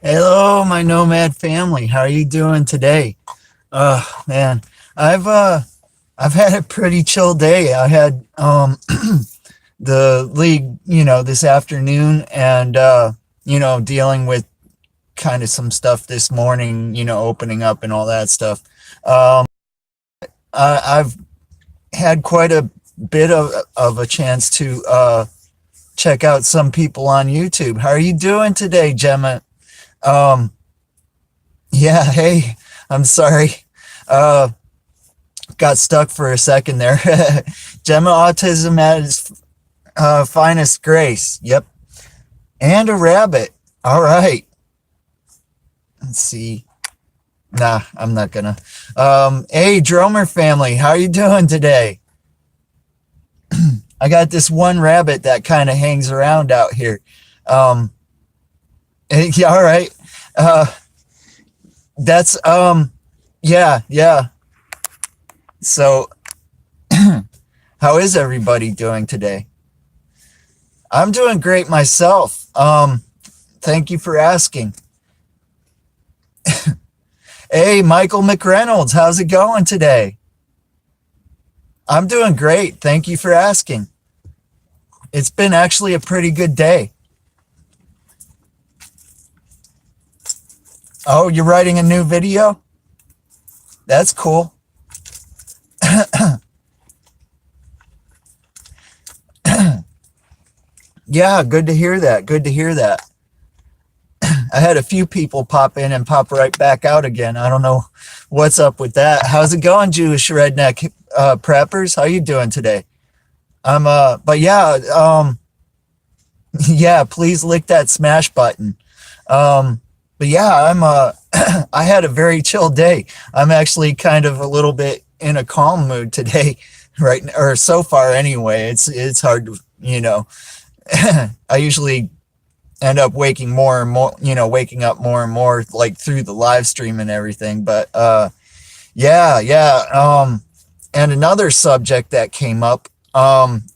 Hello, my nomad family. How are you doing today? Man, I've I've had a pretty chill day. I had the league, this afternoon and dealing with kind of some stuff this morning, opening up and all that stuff. Um, I've had quite a bit of a chance to check out some people on YouTube. How are you doing today, Gemma? Um, yeah, hey, I'm sorry. Uh, got stuck for a second there. Gemma Autism at its finest grace. Yep. And a rabbit. All right. Let's see. Nah, I'm not gonna. Hey, Dromer family, how you doing today? I got this one rabbit that kind of hangs around out here. Um, yeah, all right. Uh, that's yeah, yeah. So, how is everybody doing today? I'm doing great myself. Thank you for asking. Hey, Michael McReynolds, how's it going today? I'm doing great. Thank you for asking. It's been actually a pretty good day. Oh, you're writing a new video? That's cool. Yeah, good to hear that. Good to hear that. I had a few people pop in and pop right back out again. I don't know what's up with that. How's it going, Jewish redneck preppers? How you doing today? But yeah, yeah, please lick that smash button. But yeah, I had a very chill day. I'm actually kind of a little bit in a calm mood today, right? Or so far anyway. It's hard to, I usually end up waking more and more, waking up more and more like through the live stream and everything. But yeah, yeah. And another subject that came up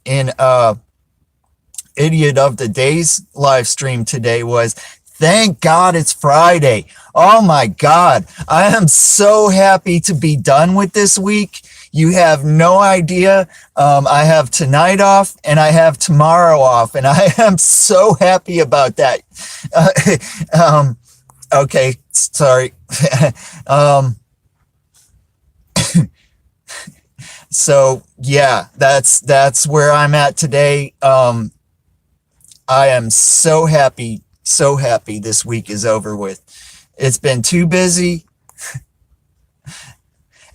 in Idiot of the Day's live stream today was thank God it's Friday. Oh my God. I am so happy to be done with this week. You have no idea. I have tonight off and I have tomorrow off, and I am so happy about that. Okay, sorry. um, so yeah, that's where I'm at today. I am so happy this week is over with. It's been too busy.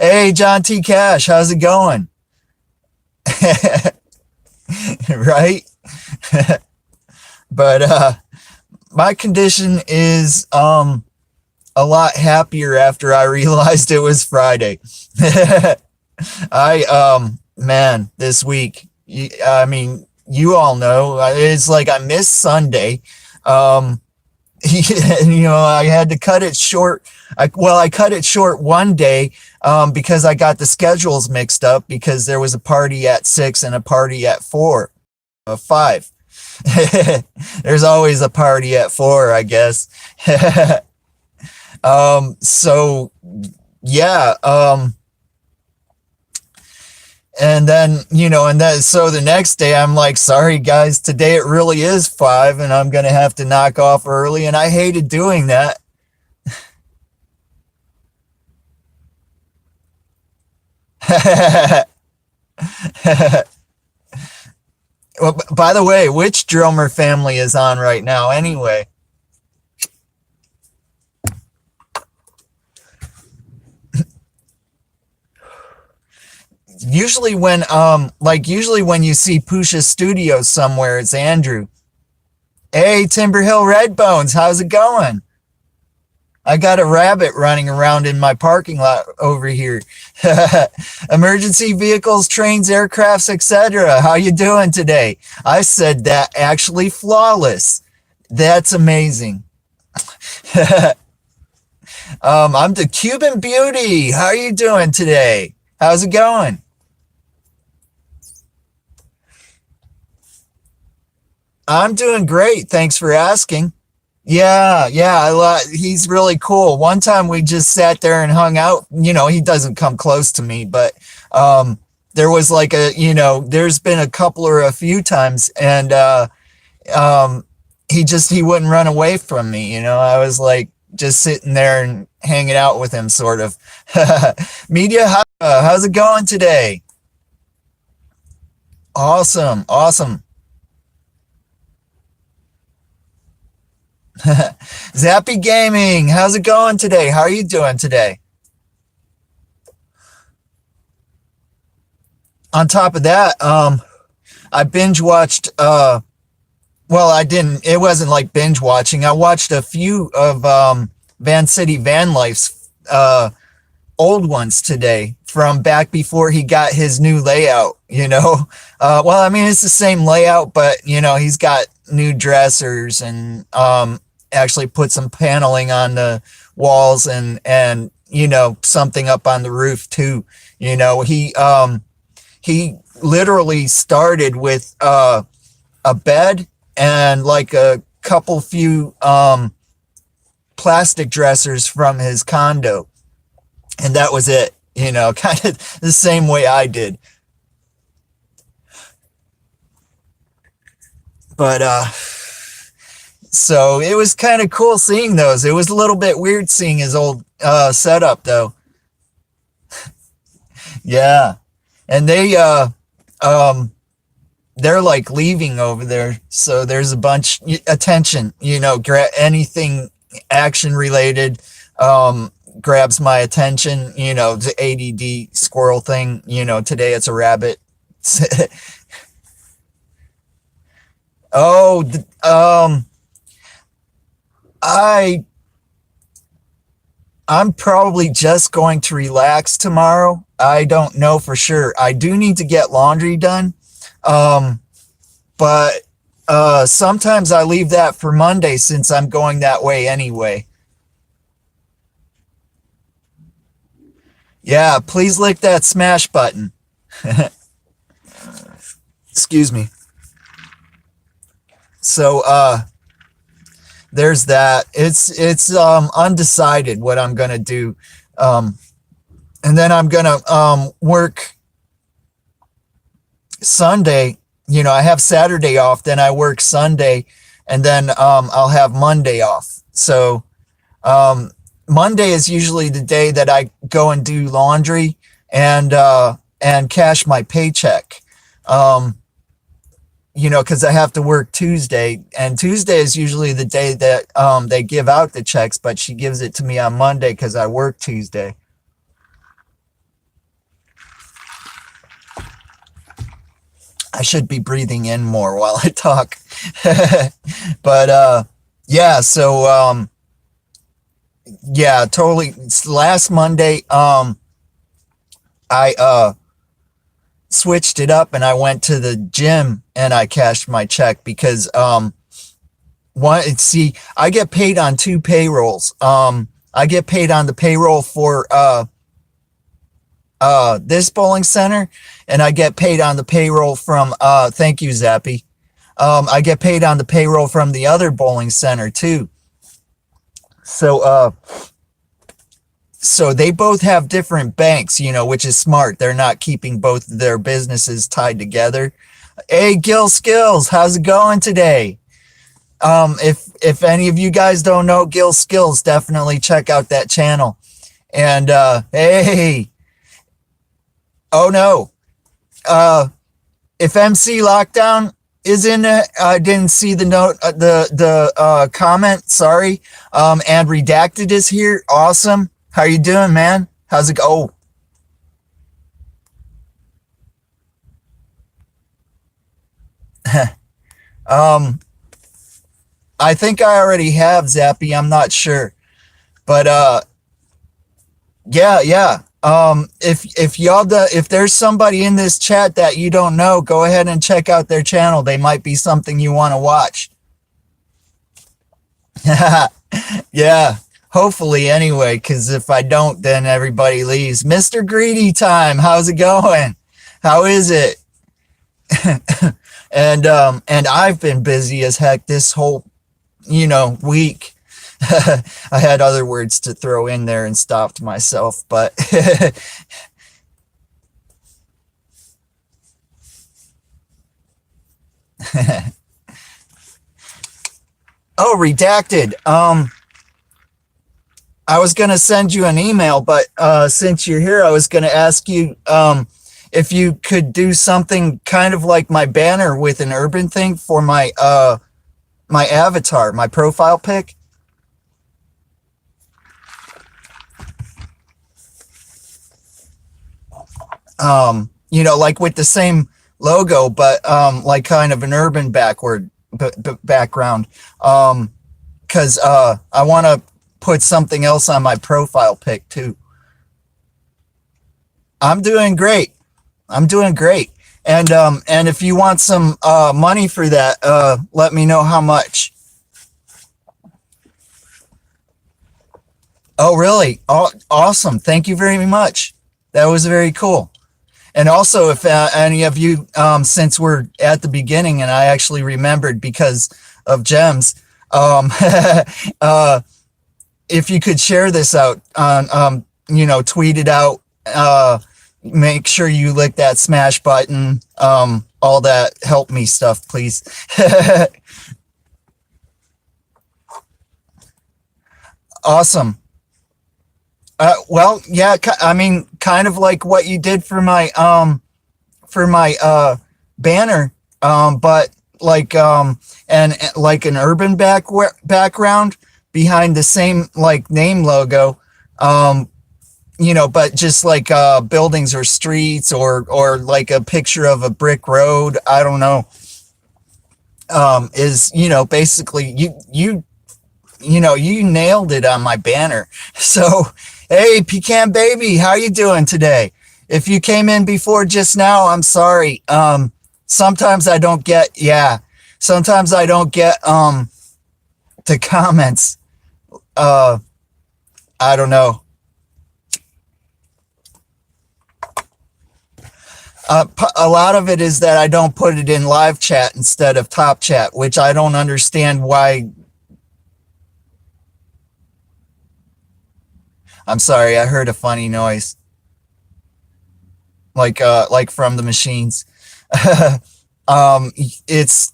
Hey, John T. Cash, how's it going? Right? But my condition is a lot happier after I realized it was Friday. Man, this week, I mean, you all know, it's like I missed Sunday. I had to cut it short. I cut it short one day because I got the schedules mixed up because there was a party at 6 and a party at 5. There's always a party at 4, I guess. So yeah, and then, so the next day I'm like, sorry guys, today it really is 5 and I'm going to have to knock off early. And I hated doing that. Well, by the way, which Dromer family is on right now anyway? Usually when you see Pusha Studios somewhere, it's Andrew. Hey, Timberhill Redbones, how's it going? I got a rabbit running around in my parking lot over here. Emergency vehicles, trains, aircrafts, etc. How you doing today? I said that actually flawless. That's amazing. I'm the Cuban Beauty. How are you doing today? How's it going? I'm doing great. Thanks for asking. Yeah, yeah, he's really cool. One time we just sat there and hung out. He doesn't come close to me, but um there was like there's been a couple or a few times, and um he wouldn't run away from me. I was like just sitting there and hanging out with him sort of. Media, how's it going today? Awesome, awesome. Zappy Gaming, how's it going today? How are you doing today? On top of that, I binge watched well, I didn't, it wasn't like binge watching. I watched a few of Van City Van Life's old ones today from back before he got his new layout. Well, I mean, it's the same layout, but he's got new dressers, and actually put some paneling on the walls, and something up on the roof too. He literally started with a bed and like a couple few plastic dressers from his condo, and that was it. Kind of the same way I did. But so it was kind of cool seeing those. It was a little bit weird seeing his old setup though. Yeah. And um they're like leaving over there. So there's a bunch attention, anything action related grabs my attention, the ADD squirrel thing, today it's a rabbit. Oh, I I'm probably just going to relax tomorrow. I don't know for sure. I do need to get laundry done. Um, but sometimes I leave that for Monday since I'm going that way anyway. Yeah, please lick that smash button. Excuse me. So there's that. It's undecided what I'm gonna do. Um and then I'm gonna work Sunday. I have Saturday off, then I work Sunday, and then I'll have Monday off. So um Monday is usually the day that I go and do laundry and cash my paycheck. Um because I have to work Tuesday, and Tuesday is usually the day that they give out the checks, but she gives it to me on Monday because I work Tuesday. I should be breathing in more while I talk. But yeah, so yeah, totally. Last Monday, I switched it up and I went to the gym and I cashed my check because one see I get paid on two payrolls. I get paid on the payroll for this bowling center, and I get paid on the payroll from thank you, Zappy. I get paid on the payroll from the other bowling center too. So they both have different banks, which is smart. They're not keeping both their businesses tied together. Hey, Gil Skills, how's it going today? If any of you guys don't know Gil Skills, definitely check out that channel. And hey, oh no, uh, if MC Lockdown is in it, I didn't see the note, the comment. Sorry. And Redacted is here. Awesome. How you doing, man? How's it go? um, I think I already have Zappy. I'm not sure, but yeah, yeah. If if there's somebody in this chat that you don't know, go ahead and check out their channel. They might be something you want to watch. Yeah, hopefully anyway, because if I don't, then everybody leaves. Mr. Greedy Time, how's it going? How is it? And I've been busy as heck this whole week. I had other words to throw in there and stopped myself, but oh, redacted. I was gonna send you an email, but since you're here, I was gonna ask you if you could do something kind of like my banner with an urban thing for my avatar, my profile pic. Like with the same logo, but like kind of an urban background. Because I want to put something else on my profile pic too. I'm doing great. I'm doing great. And if you want some money for that, let me know how much. Oh, really? Oh, awesome. Thank you very much. That was very cool. And also, if any of you, since we're at the beginning and I actually remembered because of gems, uh, if you could share this out on, tweet it out, make sure you lick that smash button, all that help me stuff, please. Awesome. Well, yeah, I mean, kind of like what you did for my banner, but like and like an urban background behind the same like name logo, but just like buildings or streets or like a picture of a brick road. I don't know. Is basically you nailed it on my banner. So, hey, Pecan Baby, how you doing today? If you came in before just now, I'm sorry. Sometimes I don't get, yeah, sometimes I don't get the comments. Uh, I don't know. A lot of it is that I don't put it in live chat instead of top chat, which I don't understand why. I'm sorry, I heard a funny noise, like from the machines. um, it's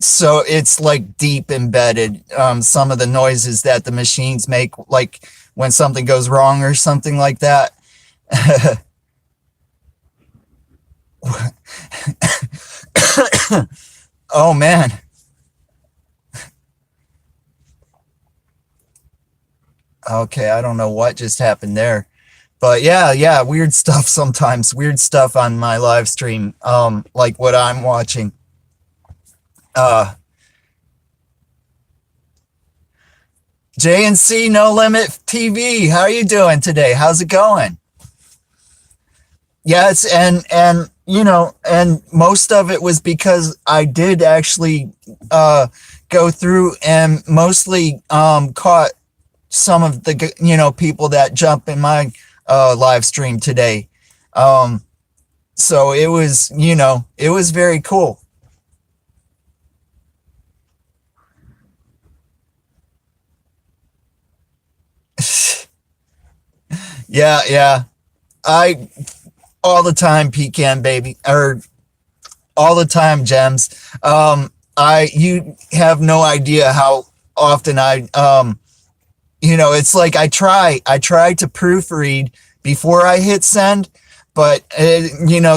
it's like deep embedded. Some of the noises that the machines make, like when something goes wrong or something like that. Oh man. Okay, I don't know what just happened there. But yeah, weird stuff sometimes. Weird stuff on my live stream, like what I'm watching. Uh JNC No Limit TV, how are you doing today? How's it going? Yes, and and most of it was because I did actually go through and mostly caught some of the people that jump in my live stream today. Um, so it was it was very cool. Yeah. I all the time, Pecan Baby, or all the time, Gems. I You have no idea how often it's like I try to proofread before I hit send, but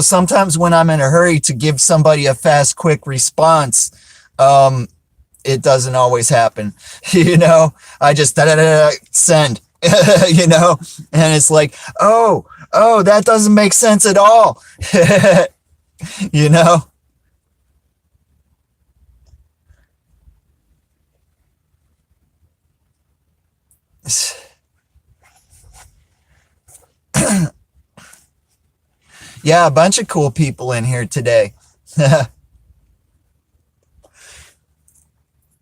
sometimes when I'm in a hurry to give somebody a fast, quick response, um, it doesn't always happen. I just send, and it's like, oh, that doesn't make sense at all. you know. Yeah, a bunch of cool people in here today.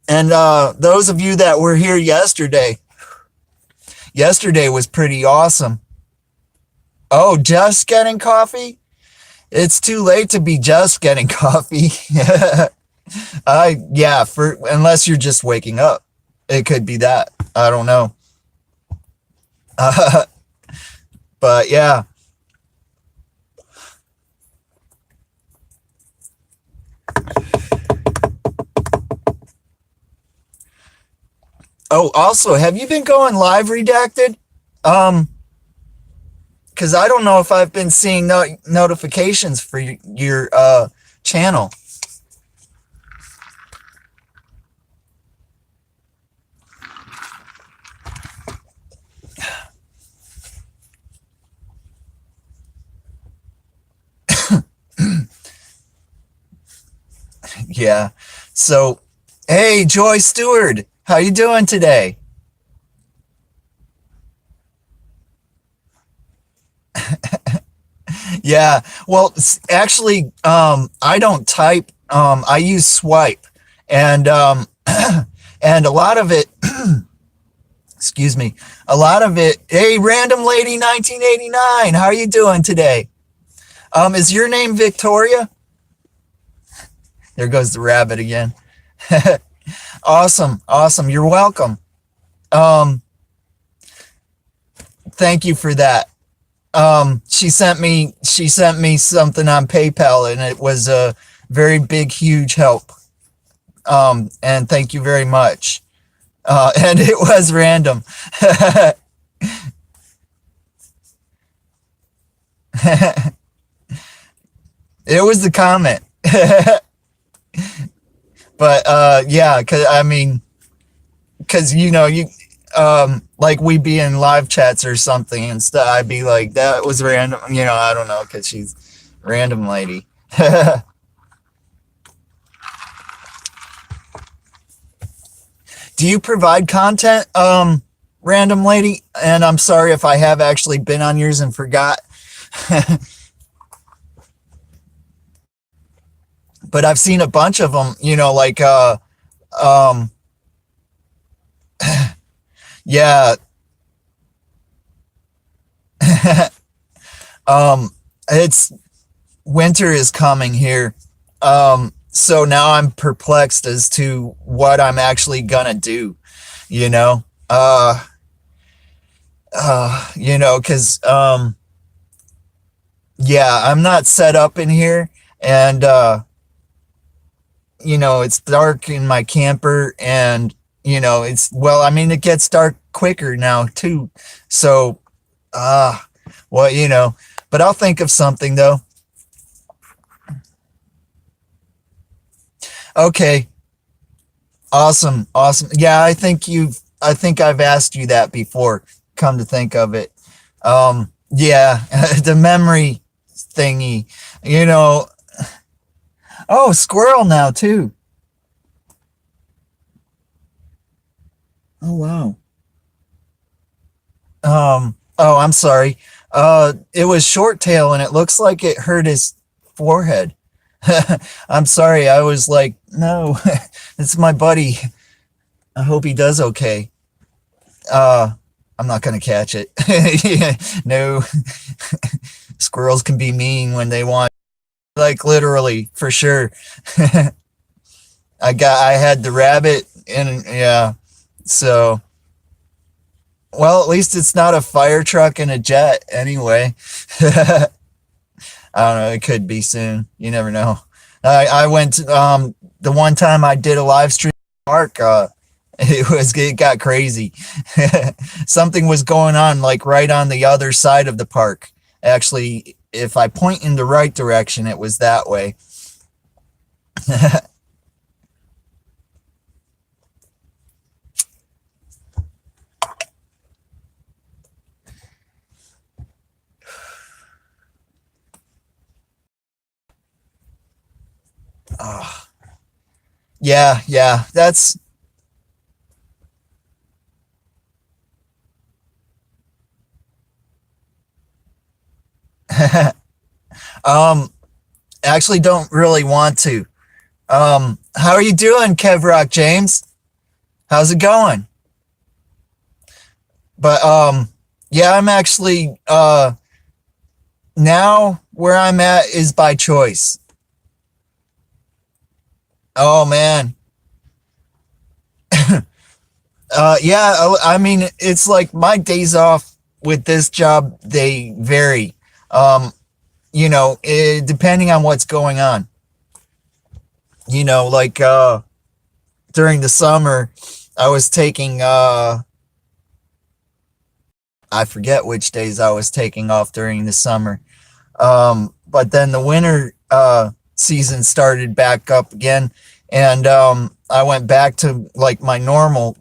And those of you that were here yesterday was pretty awesome. Oh, just getting coffee? It's too late to be just getting coffee. Yeah, for unless you're just waking up, it could be that. I don't know. Uh, but yeah. Oh, also, have you been going live redacted? Um, because I don't know if I've been seeing notifications for your channel. Yeah. So, hey, Joy Stewart, how you doing today? Yeah. Well, actually, I don't type. I use swipe, and and a lot of it. Excuse me. A lot of it. Hey, random lady, 1989. How are you doing today? Is your name Victoria? There goes the rabbit again. Awesome, awesome. You're welcome. Um, thank you for that. She sent me something on PayPal, and it was a very big, huge help. And thank you very much. And it was random. It was the comment. But yeah, cause I mean, cause you like we be in live chats or something and stuff. I'd be like, that was random. I don't know, cause she's random lady. Do you provide content, random lady? And I'm sorry if I have actually been on yours and forgot. But I've seen a bunch of them, like um yeah. um it's winter is coming here. So now I'm perplexed as to what I'm actually gonna do, you know. Because yeah, I'm not set up in here, and it's dark in my camper, and I mean, it gets dark quicker now too. So uh well, but I'll think of something though. Okay, awesome, awesome. Yeah, I think I've asked you that before, come to think of it. Yeah, the memory thingy, you know. Oh, squirrel now too. Oh wow. Oh, I'm sorry. It was short tail, and it looks like it hurt his forehead. I'm sorry. I was like, no, it's my buddy. I hope he does okay. Uh, I'm not gonna catch it. Yeah, no, squirrels can be mean when they want, like literally, for sure. I had the rabbit, and yeah, so well, at least it's not a fire truck and a jet anyway. I don't know. It could be soon. You never know. I went the one time I did a live stream in the park. It got crazy. Something was going on like right on the other side of the park. Actually, if I point in the right direction, it was that way. Oh, yeah, yeah. That's um actually don't really want to. How are you doing, Kev Rock James? How's it going? But yeah, I'm actually now where I'm at is by choice. Oh man. Yeah, I mean, it's like my days off with this job, they vary. Um, depending on what's going on. Like during the summer, I was taking I forget which days I was taking off during the summer. But then the winter season started back up again, and I went back to like my normal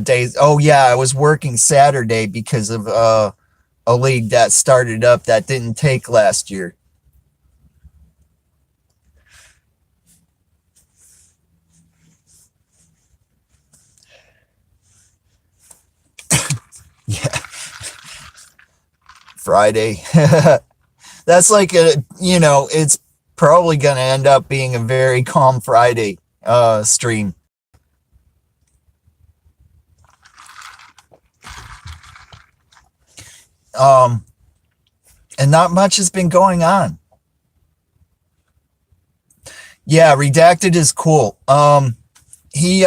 days. Oh yeah, I was working Saturday because of a league that started up that didn't take last year. Yeah, Friday. That's like it's probably going to end up being a very calm Friday stream. Um, and not much has been going on. Yeah, Redacted is cool. He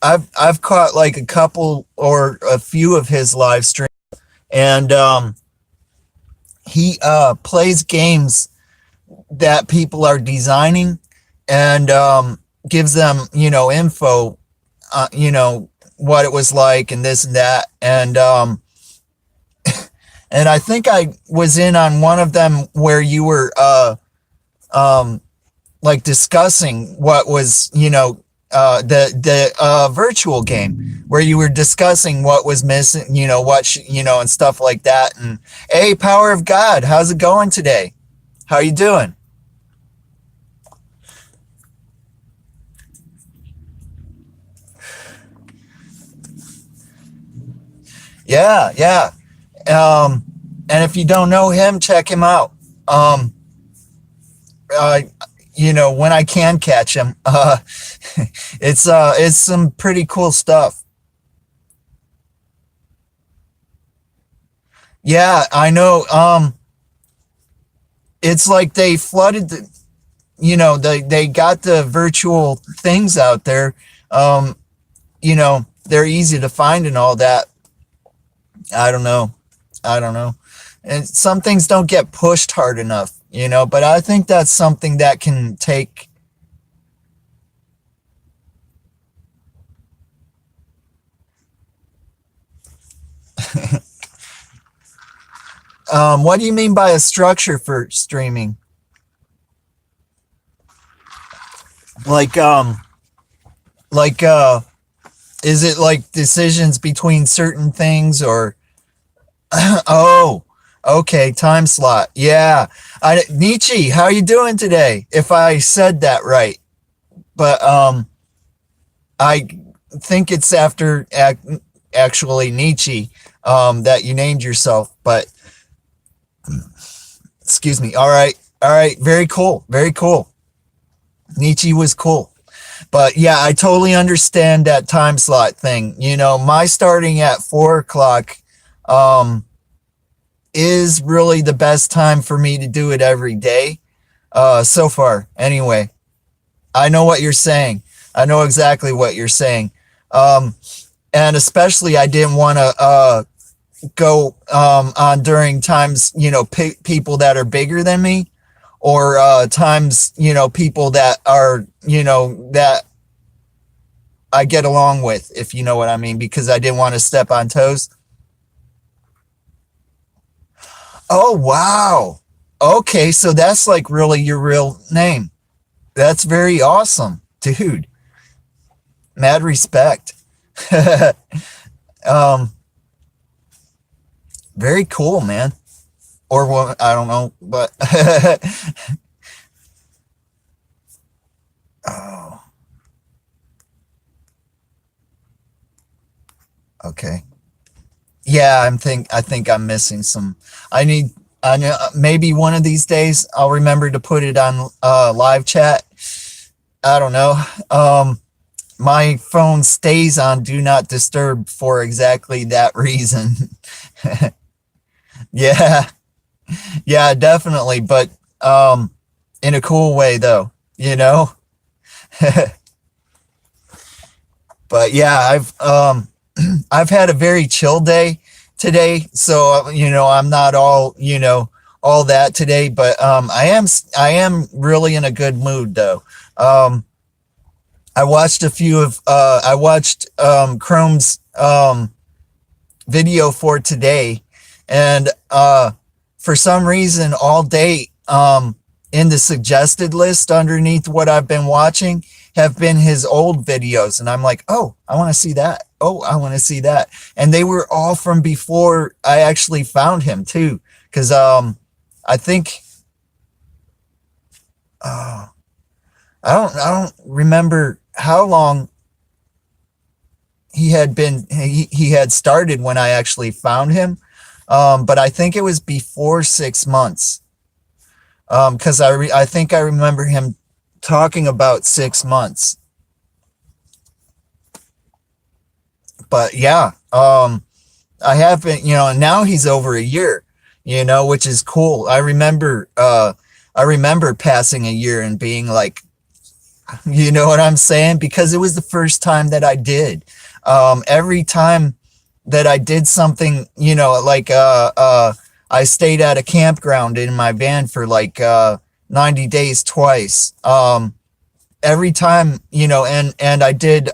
I've caught like a couple or a few of his live streams, and he plays games that people are designing, and gives them info, what it was like and this and that, and I think I was in on one of them where you were um like discussing what was the virtual game, where you were discussing what was missing, and stuff like that. And hey, Power of God, how's it going today? How you doing? Yeah, yeah. um and if you don't know him, check him out. um uh when I can catch him, it's some pretty cool stuff. Yeah, I know. It's like they flooded they got the virtual things out there. They're easy to find and all that. I don't know. I don't know. And some things don't get pushed hard enough, but I think that's something that can take. What do you mean by a structure for streaming? Like, like, is it like decisions between certain things, or oh, okay, time slot. Yeah. Nietzsche, how you doing today? If I said that right. But I think it's after actually Nietzsche that you named yourself, but excuse me. All right. All right, very cool. Very cool. Nietzsche was cool. But yeah, I totally understand that time slot thing. My starting at 4 o'clock um is really the best time for me to do it every day. So far, anyway. I know what you're saying. I know exactly what you're saying. Um, and especially, I didn't want to go on during times, people that are bigger than me, or times, people that are, that I get along with, if you know what I mean, because I didn't want to step on toes. Oh, wow. Okay, so that's like really your real name. That's very awesome, dude. Mad respect. um, Very cool, man. Or what? I don't know, but oh, okay. Yeah, I think I'm missing some. I need. I know maybe one of these days I'll remember to put it on live chat. I don't know. My phone stays on do not disturb for exactly that reason. Yeah, yeah, definitely, but in a cool way though, you know? But yeah, I've had a very chill day today, so I'm not all all that today, but I am really in a good mood though. Um, I watched Chrome's video for today, and for some reason all day in the suggested list underneath what I've been watching have been his old videos, and I'm like, oh, I want to see that. Oh, I want to see that. And they were all from before I actually found him too, because I think uh, I don't remember how long he had started when I actually found him. But I think it was before 6 months. Because I think I remember him talking about 6 months. But yeah, I have been, now he's over a year, which is cool. I remember passing a year and being like, you know what I'm saying? Because it was the first time that I did. Every time that I did something, like I stayed at a campground in my van for like 90 days twice. Every time, and I did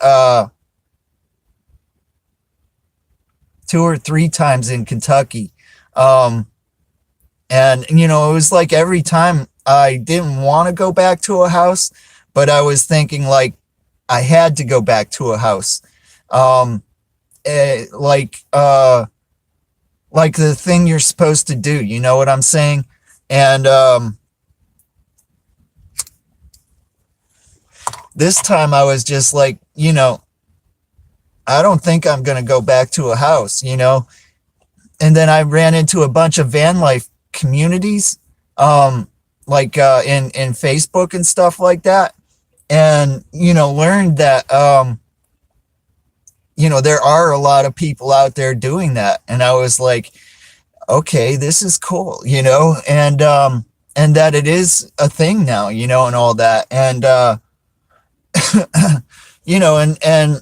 2 or 3 times in Kentucky. And it was like every time I didn't want to go back to a house, but I was thinking like I had to go back to a house. Um, eh, like uh, like the thing you're supposed to do. You know what I'm saying? And this time I was just like, I don't think I'm gonna go back to a house. And then I ran into a bunch of van life communities, like in Facebook and stuff like that, and learned that there are a lot of people out there doing that, and I was like, okay, this is cool, and that it is a thing now, and all that, and and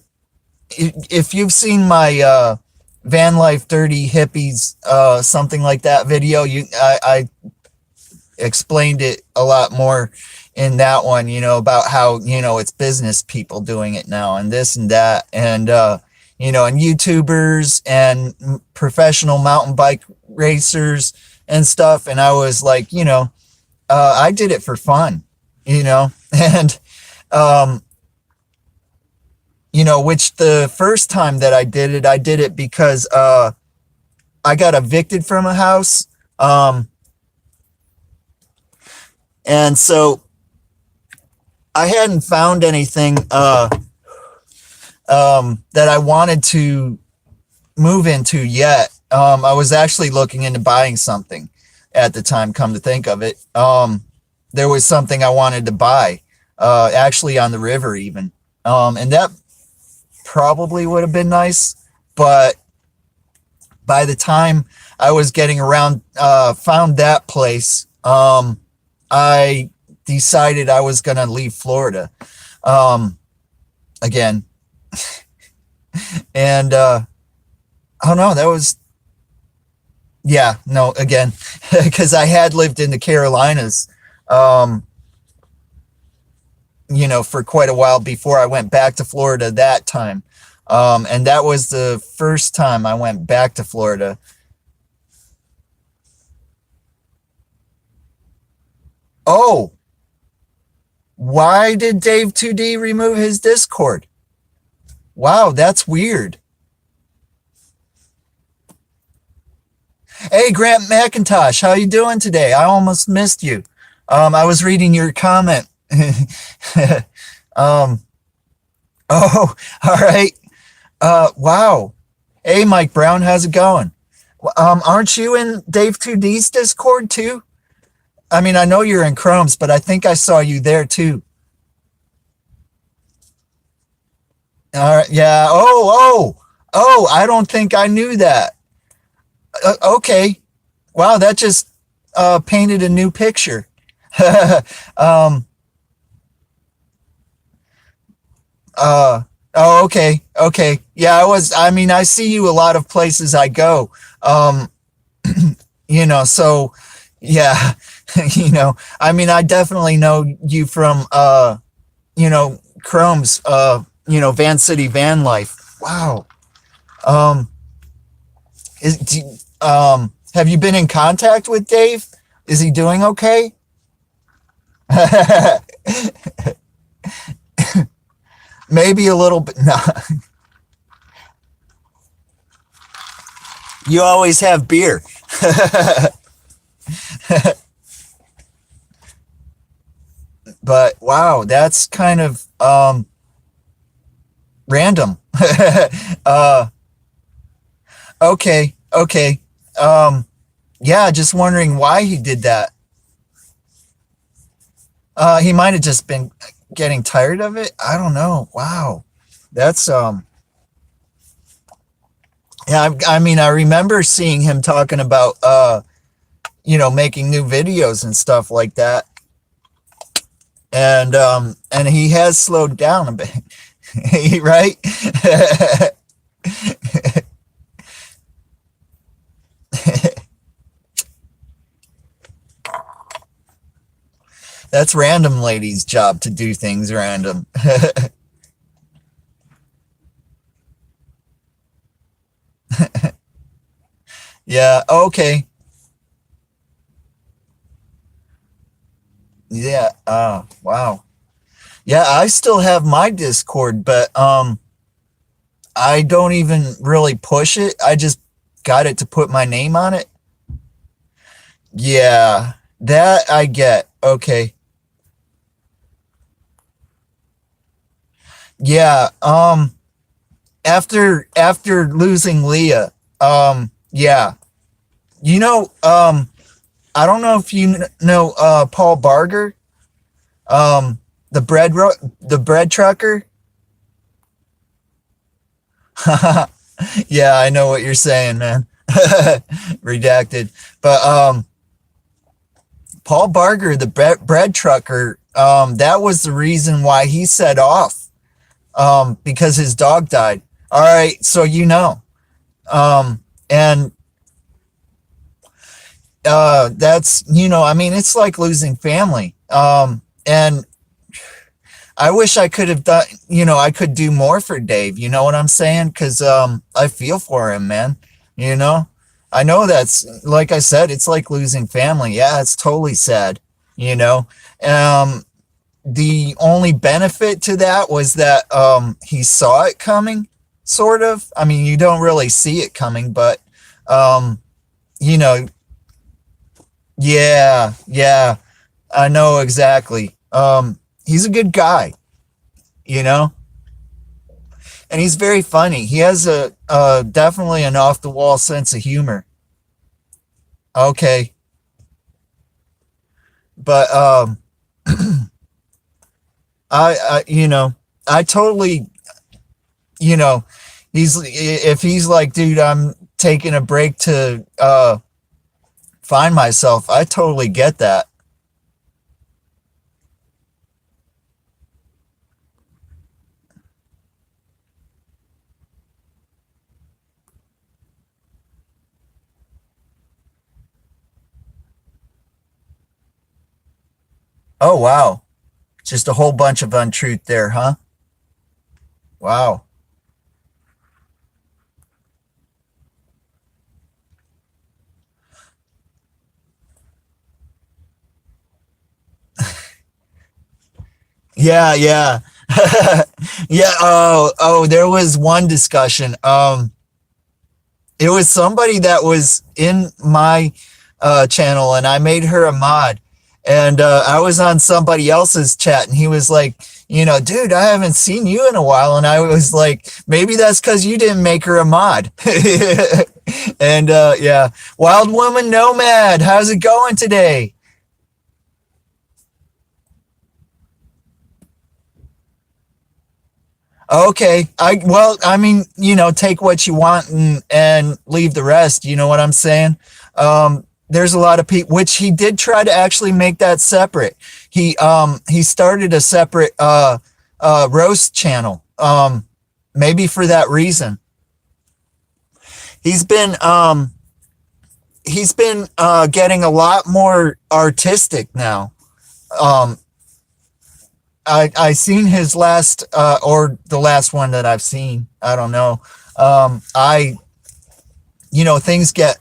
if you've seen my van life dirty hippies something like that video, I explained it a lot more in that one, about how, it's business people doing it now and this and that. And, and YouTubers and professional mountain bike racers and stuff. And I was like, I did it for fun, and, which the first time that I did it because, I got evicted from a house. And so I hadn't found anything that I wanted to move into yet. I was actually looking into buying something at the time, come to think of it. There was something I wanted to buy, actually on the river even. And that probably would have been nice, but by the time I was getting around, found that place, I decided I was going to leave Florida again. And oh no, that was, yeah, no, again, because I had lived in the Carolinas, for quite a while before I went back to Florida that time. And that was the first time I went back to Florida. Oh, why did Dave 2D remove his Discord? Wow, that's weird. Hey, Grant McIntosh, how you doing today? I almost missed you. I was reading your comment. um, oh, all right. Wow. Hey, Mike Brown, how's it going? Aren't you in Dave 2D's Discord too? I mean, I know you're in Chrome's, but I think I saw you there too. All right. Yeah. Oh, I don't think I knew that. Okay. Wow. That just painted a new picture. um, Oh, okay. Okay. Yeah, I mean, I see you a lot of places I go. Um, so yeah, I mean, I definitely know you from, Chrome's, Van City Van Life. Wow. Um, have you been in contact with Dave? Is he doing okay? Maybe a little bit. No, you always have beer. But wow, that's kind of random. uh, okay, okay. Yeah, just wondering why he did that. He might have just been getting tired of it. I don't know. Wow, that's yeah. I mean, I remember seeing him talking about making new videos and stuff like that, and he has slowed down a bit, right? That's random lady's job to do things random. Yeah, okay. Yeah, wow. Yeah, I still have my Discord, but I don't even really push it. I just got it to put my name on it. Yeah, that I get. Okay. Yeah, after losing Leah, yeah. I don't know if you know Paul Barger, um the bread trucker. Yeah, I know what you're saying, man. Redacted. But Paul Barger, the bread trucker, that was the reason why he set off, because his dog died. All right, so and that's, I mean, it's like losing family. And I wish I could have done, I could do more for Dave. You know what I'm saying? Because I feel for him, man. You know, I know that's, like I said, it's like losing family. Yeah, it's totally sad. You know, um, the only benefit to that was that he saw it coming, sort of. I mean, you don't really see it coming, but um, you know, yeah, yeah, I know exactly. He's a good guy, you know, and he's very funny. He has a definitely an off the wall sense of humor. Okay, but I totally, you know, if he's like, dude, I'm taking a break to find myself. I totally get that. Oh wow, just a whole bunch of untruth there, huh? Wow. Yeah, yeah. Yeah, oh, there was one discussion. It was somebody that was in my channel, and I made her a mod, and I was on somebody else's chat, and he was like, dude, I haven't seen you in a while, and I was like, maybe that's because you didn't make her a mod. And yeah, Wild Woman Nomad, how's it going today? Okay. I mean, take what you want and leave the rest. You know what I'm saying? There's a lot of people, which he did try to actually make that separate. He started a separate roast channel. maybe for that reason. He's been getting a lot more artistic now. Um, I seen his last or the last one that I've seen. I don't know. I things get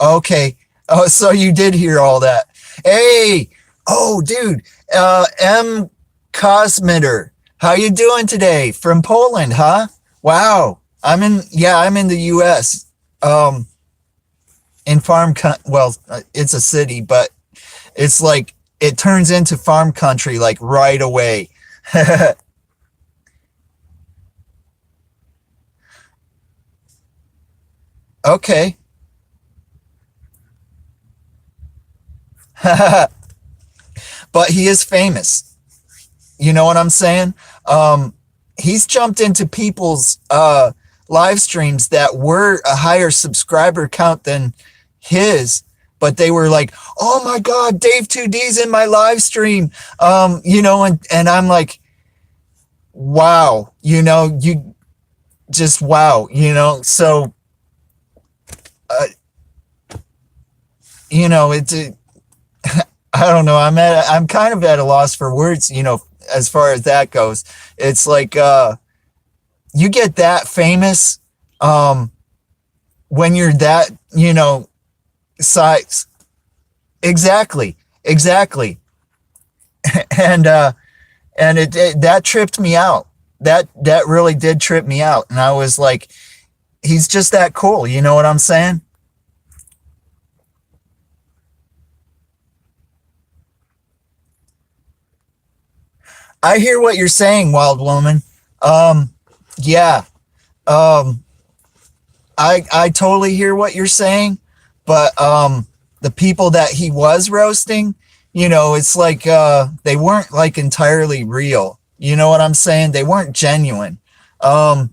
okay. Oh, so you did hear all that. Hey, oh dude, M Cosmitter. How you doing today? From Poland, huh? Wow. I'm in the US. Um in well, it's a city, but it's like it turns into farm country like right away. Okay. But he is famous. You know what I'm saying? He's jumped into people's live streams that were a higher subscriber count than his, but they were like, "Oh my God, Dave 2D's in my live stream." And I'm like, "Wow, you just wow, So, uh, it's I don't know. I'm kind of at a loss for words, as far as that goes. It's like you get that famous um when you're that, size. Exactly. Exactly. And it that tripped me out. That really did trip me out. And I was like, he's just that cool, you know what I'm saying? I hear what you're saying, Wild Woman. Yeah. Um, I totally hear what you're saying, but the people that he was roasting, it's like they weren't like entirely real. You know what I'm saying? They weren't genuine. Um,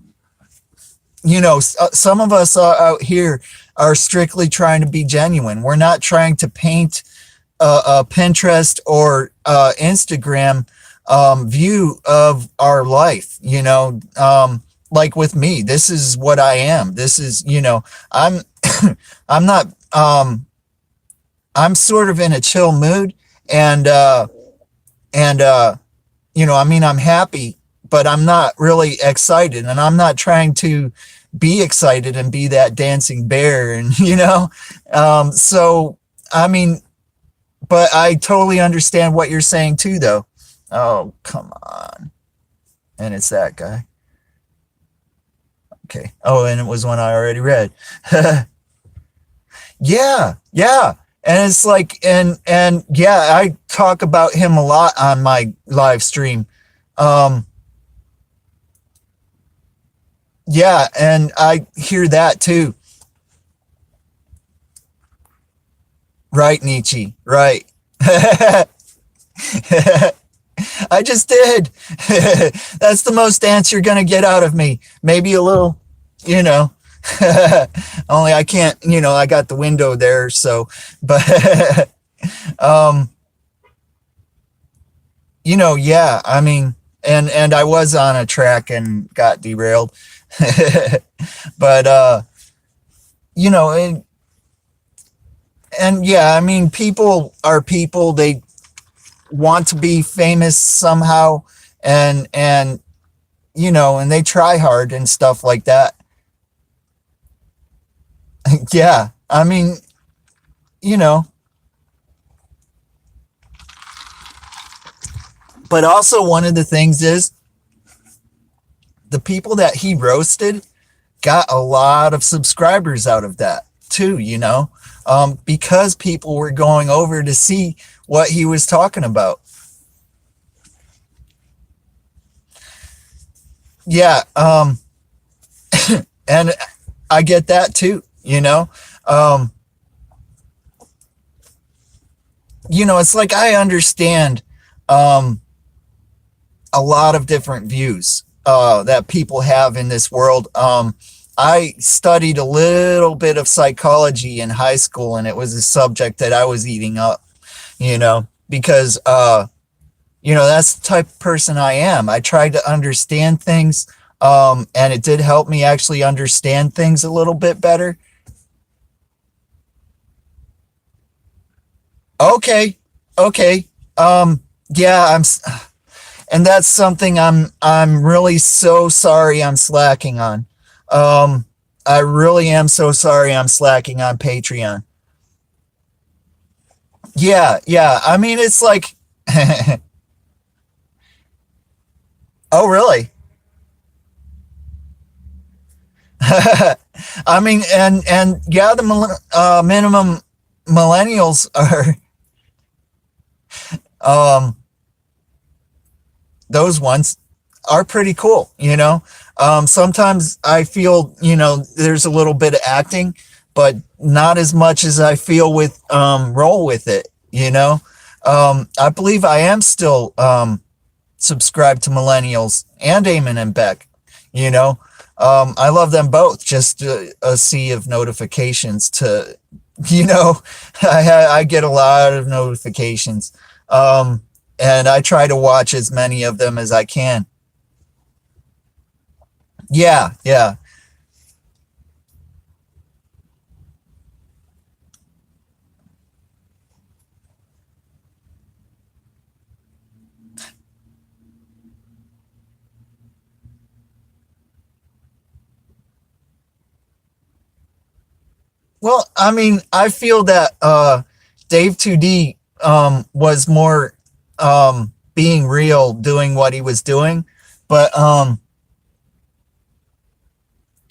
some of us out here are strictly trying to be genuine. We're not trying to paint a Pinterest or Instagram view of our life. Like with me, this is what I am. This is, I'm, I'm not, I'm sort of in a chill mood, and, and, I mean, I'm happy, but I'm not really excited, and I'm not trying to be excited and be that dancing bear, and, so, I mean, but I totally understand what you're saying too, though. Oh, come on. And it's that guy. Okay. Oh, and it was one I already read. Yeah, yeah. And it's like, and yeah, I talk about him a lot on my live stream. Um, yeah, and I hear that too. Right, Nietzsche. Right. I just did. That's the most dance you're gonna get out of me. Maybe a little, you know. Only I can't, I got the window there, so but um, yeah, I mean, and I was on a track and got derailed. But and yeah, I mean, people are people. They want to be famous somehow, and and they try hard and stuff like that. Yeah, I mean, you know, but also one of the things is the people that he roasted got a lot of subscribers out of that too, because people were going over to see what he was talking about. Yeah, and I get that too, Um, it's like I understand um a lot of different views that people have in this world. I studied a little bit of psychology in high school, and it was a subject that I was eating up, because that's the type of person I am. I try to understand things And it did help me actually understand things a little bit better. Okay. Okay. Yeah, and that's something I'm really so sorry I'm slacking on. Um, I really am so sorry I'm slacking on Patreon. Yeah, yeah. I mean, it's like, oh, really? I mean, and yeah, the minimum millennials are um those ones are pretty cool, you know. Sometimes I feel, you know, there's a little bit of acting, but not as much as I feel with roll with it, you know. I believe I am still subscribed to millennials and Eamon and Beck, you know. I love them both. Just a sea of notifications to, you know, I get a lot of notifications. Um, and I try to watch as many of them as I can. Yeah, yeah. Well, I mean, I feel that Dave 2D was more being real, doing what he was doing, but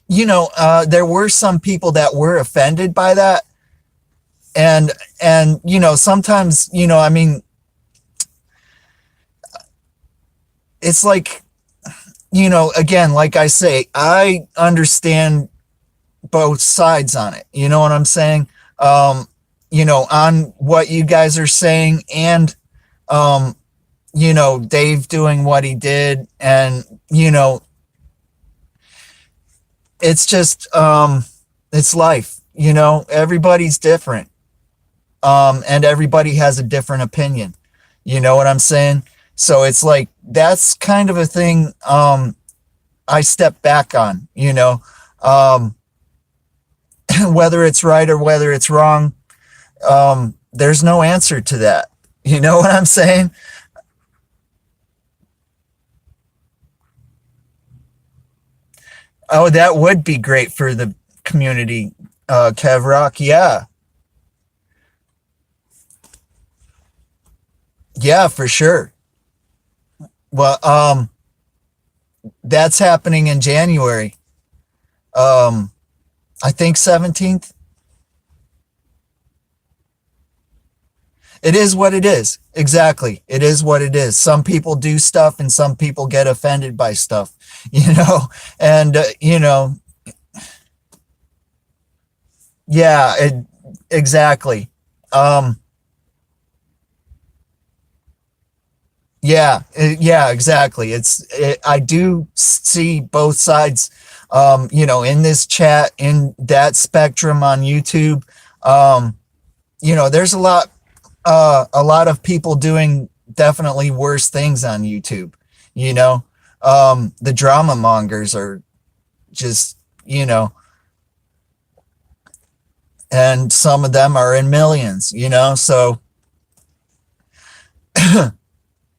you know, there were some people that were offended by that, and you know, sometimes, you know, I mean, it's like, you know, again, like I say, I understand both sides on it. You know what I'm saying? Um, you know, on what you guys are saying, and um, you know, Dave doing what he did, and you know, it's just it's life. You know, everybody's different, and everybody has a different opinion. You know what I'm saying? So it's like that's kind of a thing I step back on. You know, um, whether it's right or whether it's wrong, there's no answer to that. You know what I'm saying? Oh, that would be great for the community, Kev Rock. Yeah, yeah, for sure. Well, that's happening in January. Um, I think 17th. It is what it is. Exactly. It is what it is. Some people do stuff and some people get offended by stuff, you know, and, you know, yeah, exactly. Um, yeah, exactly. I do see both sides, you know, in this chat, in that spectrum on YouTube. Um, you know, there's a lot of people doing definitely worse things on YouTube, you know. The drama mongers are just, you know, and some of them are in millions, you know. So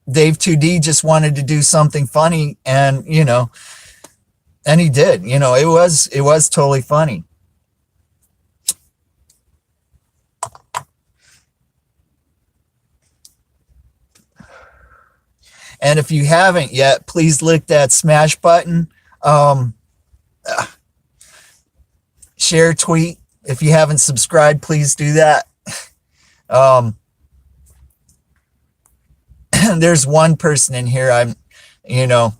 Dave 2D just wanted to do something funny, and you know, and he did. You know, it was totally funny. And if you haven't yet, please lick that smash button. Um, Share, tweet. If you haven't subscribed, please do that. Um, there's one person in here you know,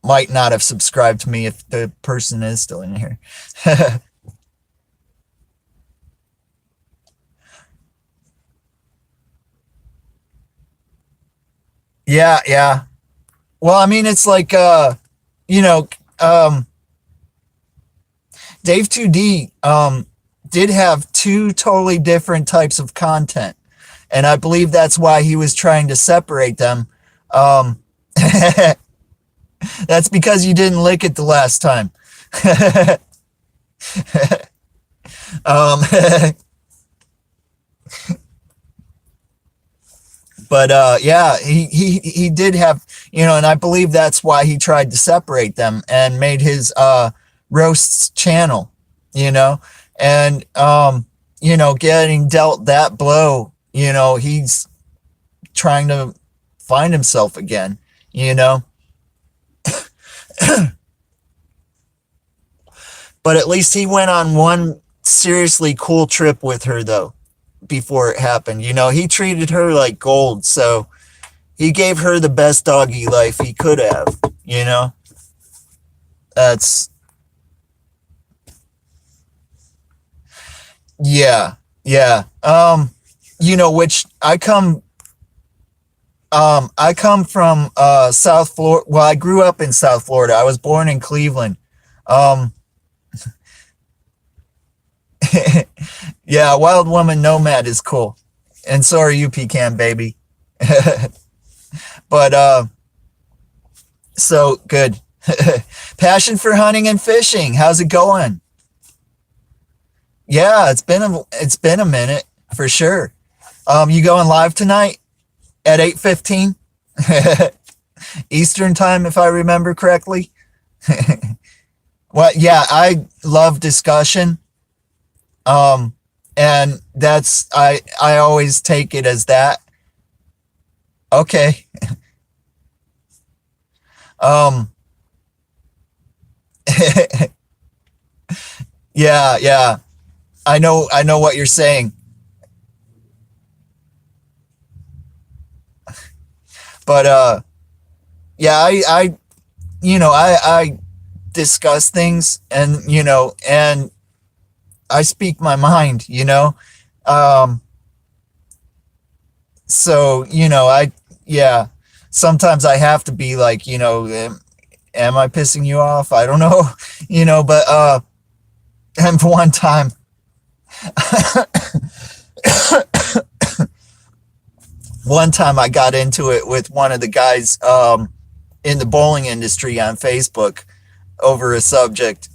might not have subscribed to me if the person is still in here. Yeah, yeah. Well, I mean, it's like, you know, Dave 2D did have two totally different types of content, and I believe that's why he was trying to separate them. Um, That's because you didn't lick it the last time. um, but yeah, he did have, and I believe that's why he tried to separate them and made his roasts channel, you know, and getting dealt that blow, he's trying to find himself again, you know. But at least he went on one seriously cool trip with her, though, before it happened. He treated her like gold. So he gave her the best doggy life he could have, you know? That's, yeah, yeah. Which I come from South Florida. Well, I grew up in South Florida. I was born in Cleveland. Um, yeah, Wild Woman Nomad is cool. And so are you, Pecan Baby. But so good. Passion for hunting and fishing. How's it going? Yeah, it's been a minute for sure. You going live tonight at 8:15 Eastern time, if I remember correctly. Well, yeah, I love discussion. Um, and I always take it as that. Okay. Um, yeah, yeah. I know what you're saying. But yeah, I discuss things, and I speak my mind, Um, so, yeah, sometimes I have to be like, am I pissing you off? I don't know, but, and one time, I got into it with one of the guys, in the bowling industry on Facebook over a subject.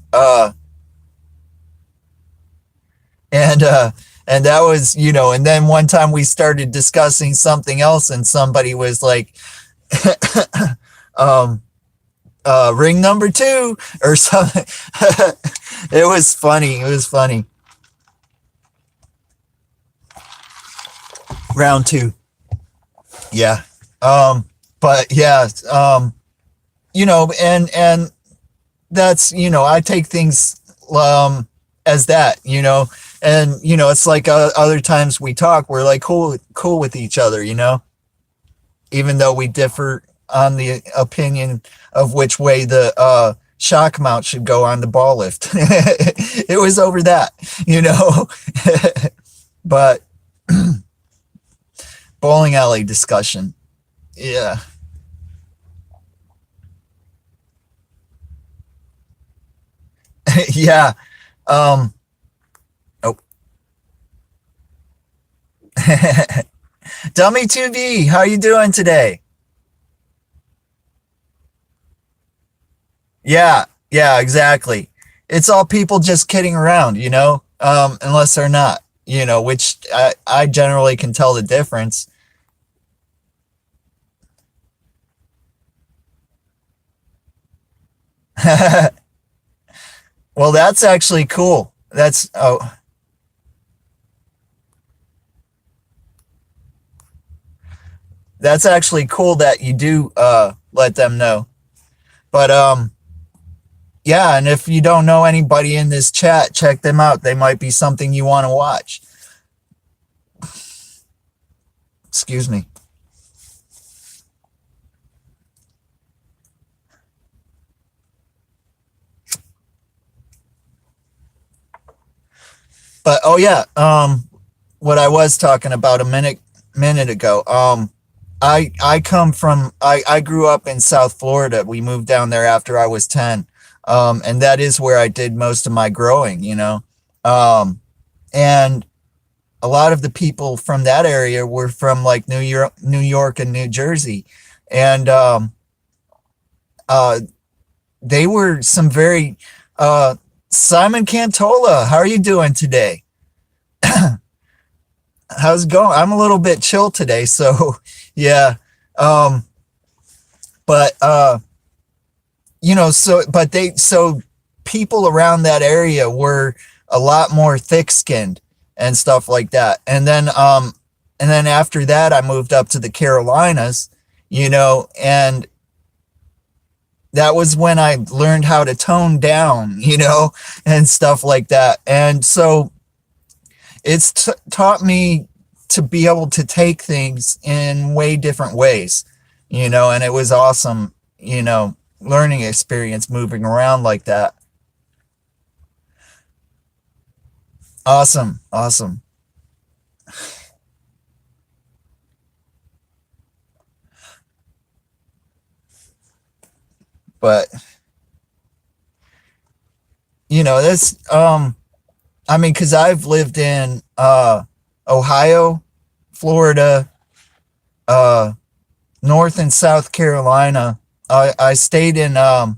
And, and that was, and then one time we started discussing something else and somebody was like, um, ring number two or something. It was funny. It was funny. Round two. Yeah. But yeah, and that's, I take things, as that, and, it's like other times we talk, we're like cool with each other, even though we differ on the opinion of which way the, shock mount should go on the ball lift. It was over that, but bowling alley discussion. Yeah. Yeah. Um, oh, Dummy 2B, how you doing today? Yeah, yeah, exactly. It's all people just kidding around, unless they're not, which I generally can tell the difference. Well, that's actually cool. That's actually cool that you do let them know. But yeah, and if you don't know anybody in this chat, check them out. They might be something you want to watch. Excuse me. But oh yeah, what I was talking about a minute ago. I come from I grew up in South Florida. We moved down there after I was 10. And that is where I did most of my growing, Um, and a lot of the people from that area were from like New York and New Jersey. And uh, they were some very, uh, Simon Cantola, how are you doing today? How's it going? I'm a little bit chill today, so yeah. Um, but so people around that area were a lot more thick skinned and stuff like that. And then after that, I moved up to the Carolinas, and that was when I learned how to tone down, and stuff like that. And so it's taught me to be able to take things in way different ways, and it was awesome, learning experience moving around like that. Awesome, awesome. But this, I mean, because I've lived in Ohio, Florida, uh, North and South Carolina. I stayed in I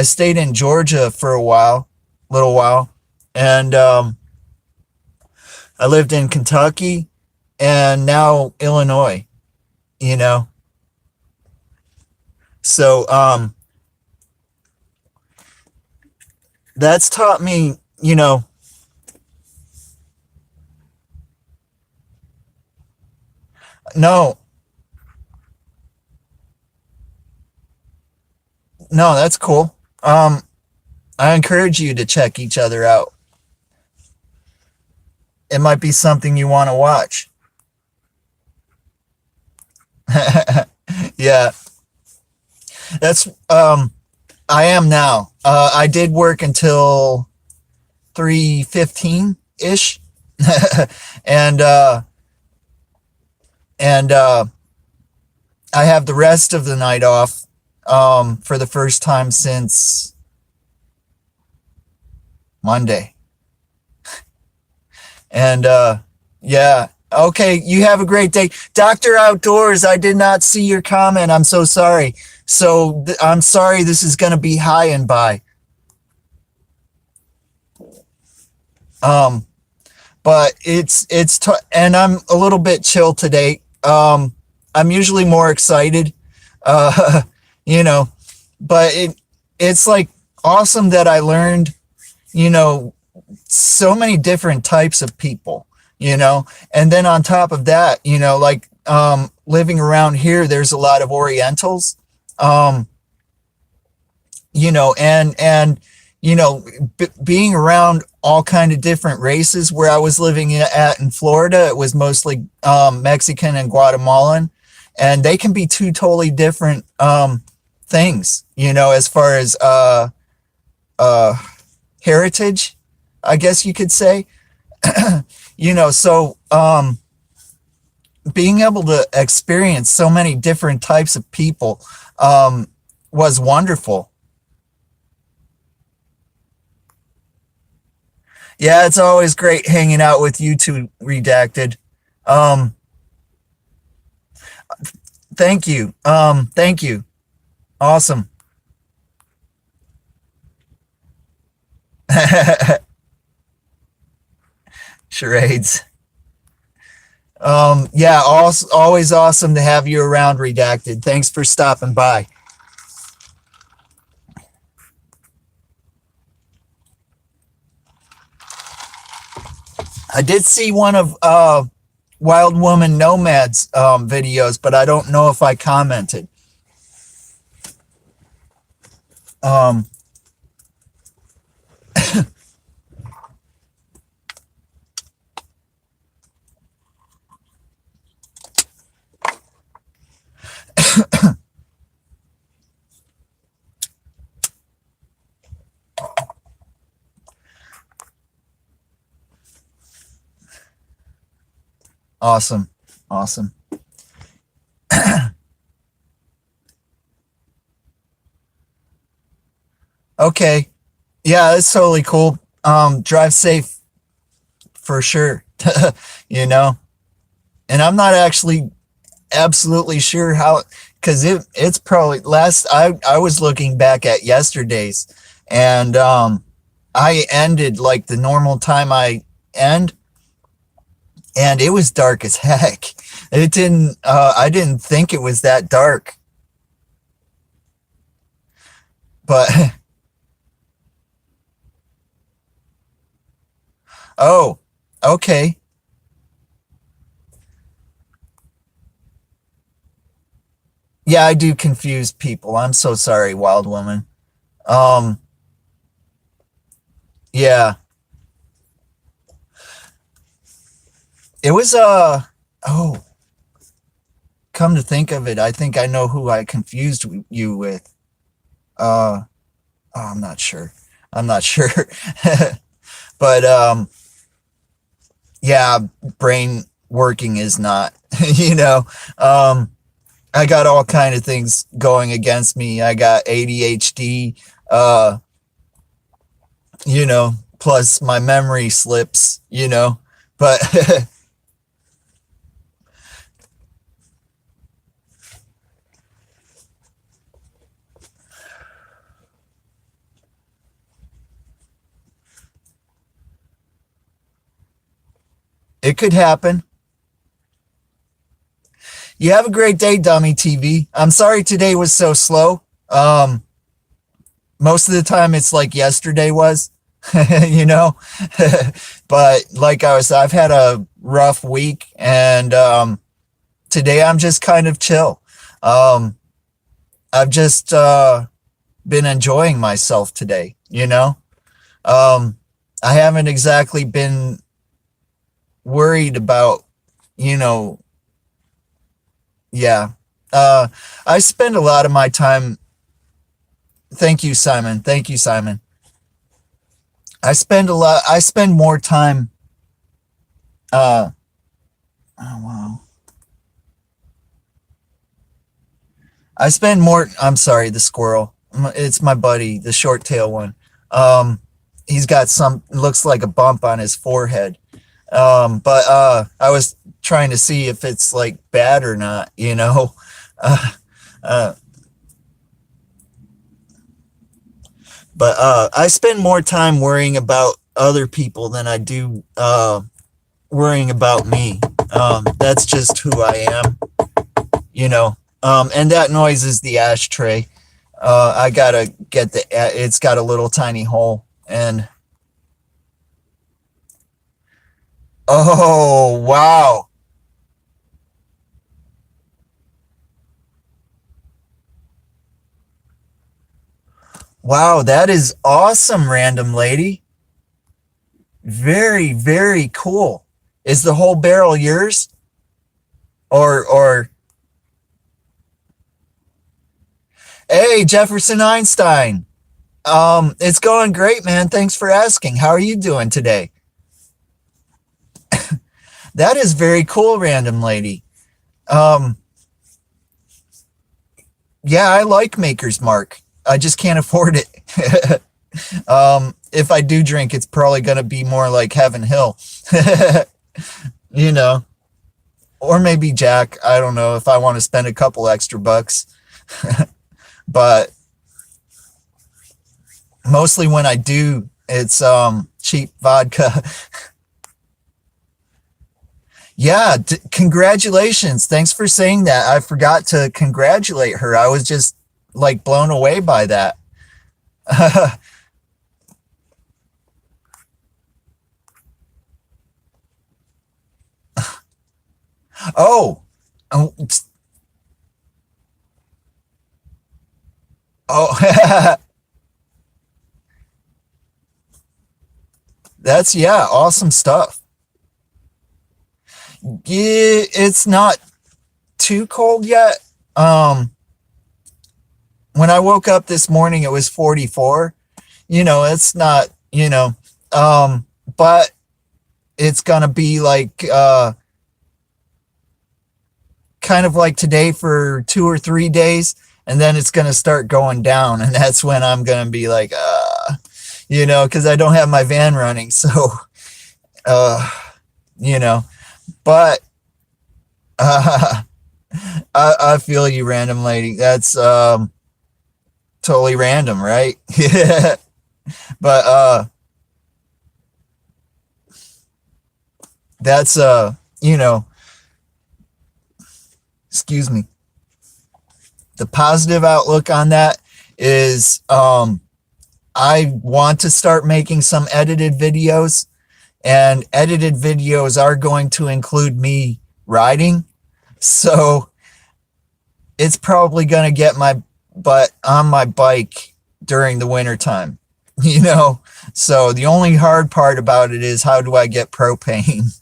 stayed in Georgia for a little while, and I lived in Kentucky, and now Illinois. You know, so that's taught me. No, no, that's cool. I encourage you to check each other out. It might be something you want to watch. Yeah, that's I am now. I did work until 3:15 ish, and and I have the rest of the night off for the first time since Monday. And yeah, okay, you have a great day. Dr. Outdoors, I did not see your comment. I'm so sorry. So I'm sorry this is going to be high and by. Um but and I'm a little bit chill today. I'm usually more excited. Uh you know, but it's like awesome that I learned, you know, so many different types of people, and then on top of that, like living around here, there's a lot of Orientals, um, and being around all kind of different races. Where I was living at in Florida, it was mostly Mexican and Guatemalan, and they can be two totally different things, as far as uh, heritage, I guess you could say. So being able to experience so many different types of people was wonderful. Yeah, it's always great hanging out with you two, Redacted. Um, thank you. Thank you. Awesome. Charades. Yeah, always awesome to have you around, Redacted. Thanks for stopping by. I did see one of Wild Woman Nomad's videos, but I don't know if I commented. Um, awesome. Awesome. Okay. Yeah, that's totally cool. Drive safe for sure. you know, and I'm not actually absolutely sure how, because it's probably last I was looking back at yesterday's, and I ended like the normal time I end, and it was dark as heck. It didn't I didn't think it was that dark, but oh, okay. Yeah, I do confuse people. I'm so sorry, wild woman. Um, yeah, it was oh, come to think of it, I think I know who I confused you with. Uh, oh, I'm not sure. I'm not sure. But yeah, brain working is not, you know. Um, I got all kind of things going against me. I got ADHD, uh, plus my memory slips, but it could happen. You have a great day, Dummy TV. I'm sorry today was so slow. Most of the time it's like yesterday was, you know. But like I've had a rough week, and today I'm just kind of chill. Um, I've just been enjoying myself today. Um, I haven't exactly been worried about, you know, yeah. Uh, I spend a lot of my time. Thank you, Simon. Thank you, Simon. I spend more time. Uh, oh, wow. I'm sorry, the squirrel. It's my buddy, the short tail one. Um, he's got looks like a bump on his forehead. But I was trying to see if it's like bad or not. Uh, uh, but I spend more time worrying about other people than I do worrying about me. That's just who I am. And that noise is the ashtray. I gotta get it's got a little tiny hole. And oh, wow. Wow, that is awesome, random lady. Very, very cool. Is the whole barrel yours? Or hey, Jefferson Einstein. It's going great, man. Thanks for asking. How are you doing today? That is very cool, random lady. Um, yeah, I like Maker's Mark. I just can't afford it. If I do drink, it's probably gonna be more like Heaven Hill. you know, or maybe Jack. I don't know if I want to spend a couple extra bucks. But mostly when I do, it's cheap vodka. Yeah, congratulations. Thanks for saying that. I forgot to congratulate her. I was just like blown away by that. Oh, oh, oh, that's, yeah, awesome stuff. Yeah, it's not too cold yet. Um, when I woke up this morning, it was 44. It's not, but it's gonna be like kind of like today for 2 or 3 days, and then it's gonna start going down, and that's when I'm gonna be like, because I don't have my van running, so uh, you know, but I feel you, random lady. That's totally random, right? Yeah. But that's you know, excuse me. The positive outlook on that is I want to start making some edited videos, and edited videos are going to include me riding. So it's probably going to get my butt on my bike during the winter time, you know? So the only hard part about it is, how do I get propane?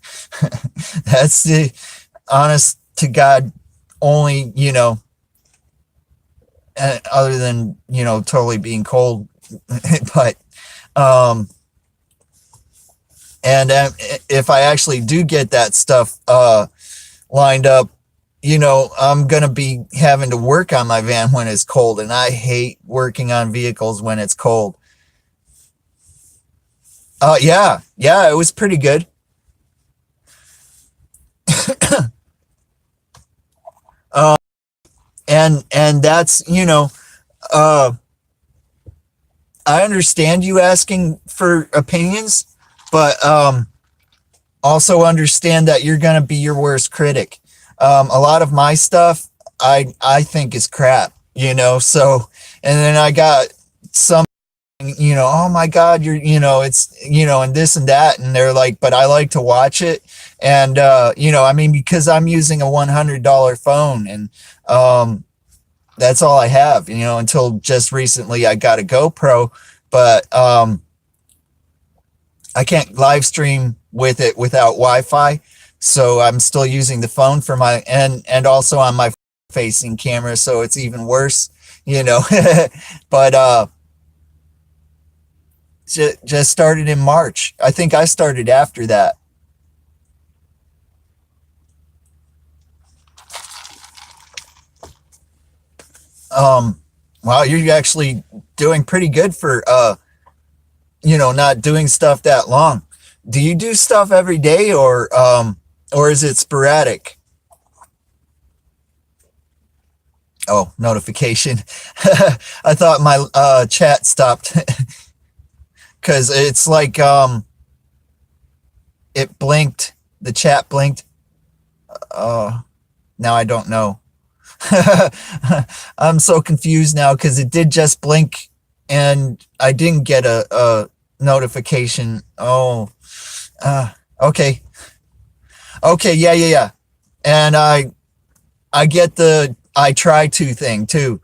That's the honest to God only, other than, totally being cold. But, um, and if I actually do get that stuff lined up, I'm going to be having to work on my van when it's cold, and I hate working on vehicles when it's cold. Yeah, yeah, it was pretty good. Uh, and that's, uh, I understand you asking for opinions, but also understand that you're going to be your worst critic. A lot of my stuff I think is crap, so, and then I got some, oh my God, it's, and this and that. And they're like, but I like to watch it. And, I mean, because I'm using a $100 phone, and that's all I have, until just recently I got a GoPro, but I can't live stream with it without Wi-Fi. So I'm still using the phone for my, and also on my facing camera. So it's even worse, but just started in March. I think I started after that. Um, wow, you're actually doing pretty good for, not doing stuff that long. Do you do stuff every day, or is it sporadic? Oh, notification. I thought my chat stopped because it's like it blinked. The chat blinked. Uh, Now I don't know. I'm so confused now because it did just blink and I didn't get a notification. Oh, okay. Okay, yeah, yeah, yeah. And I get the I try to thing too.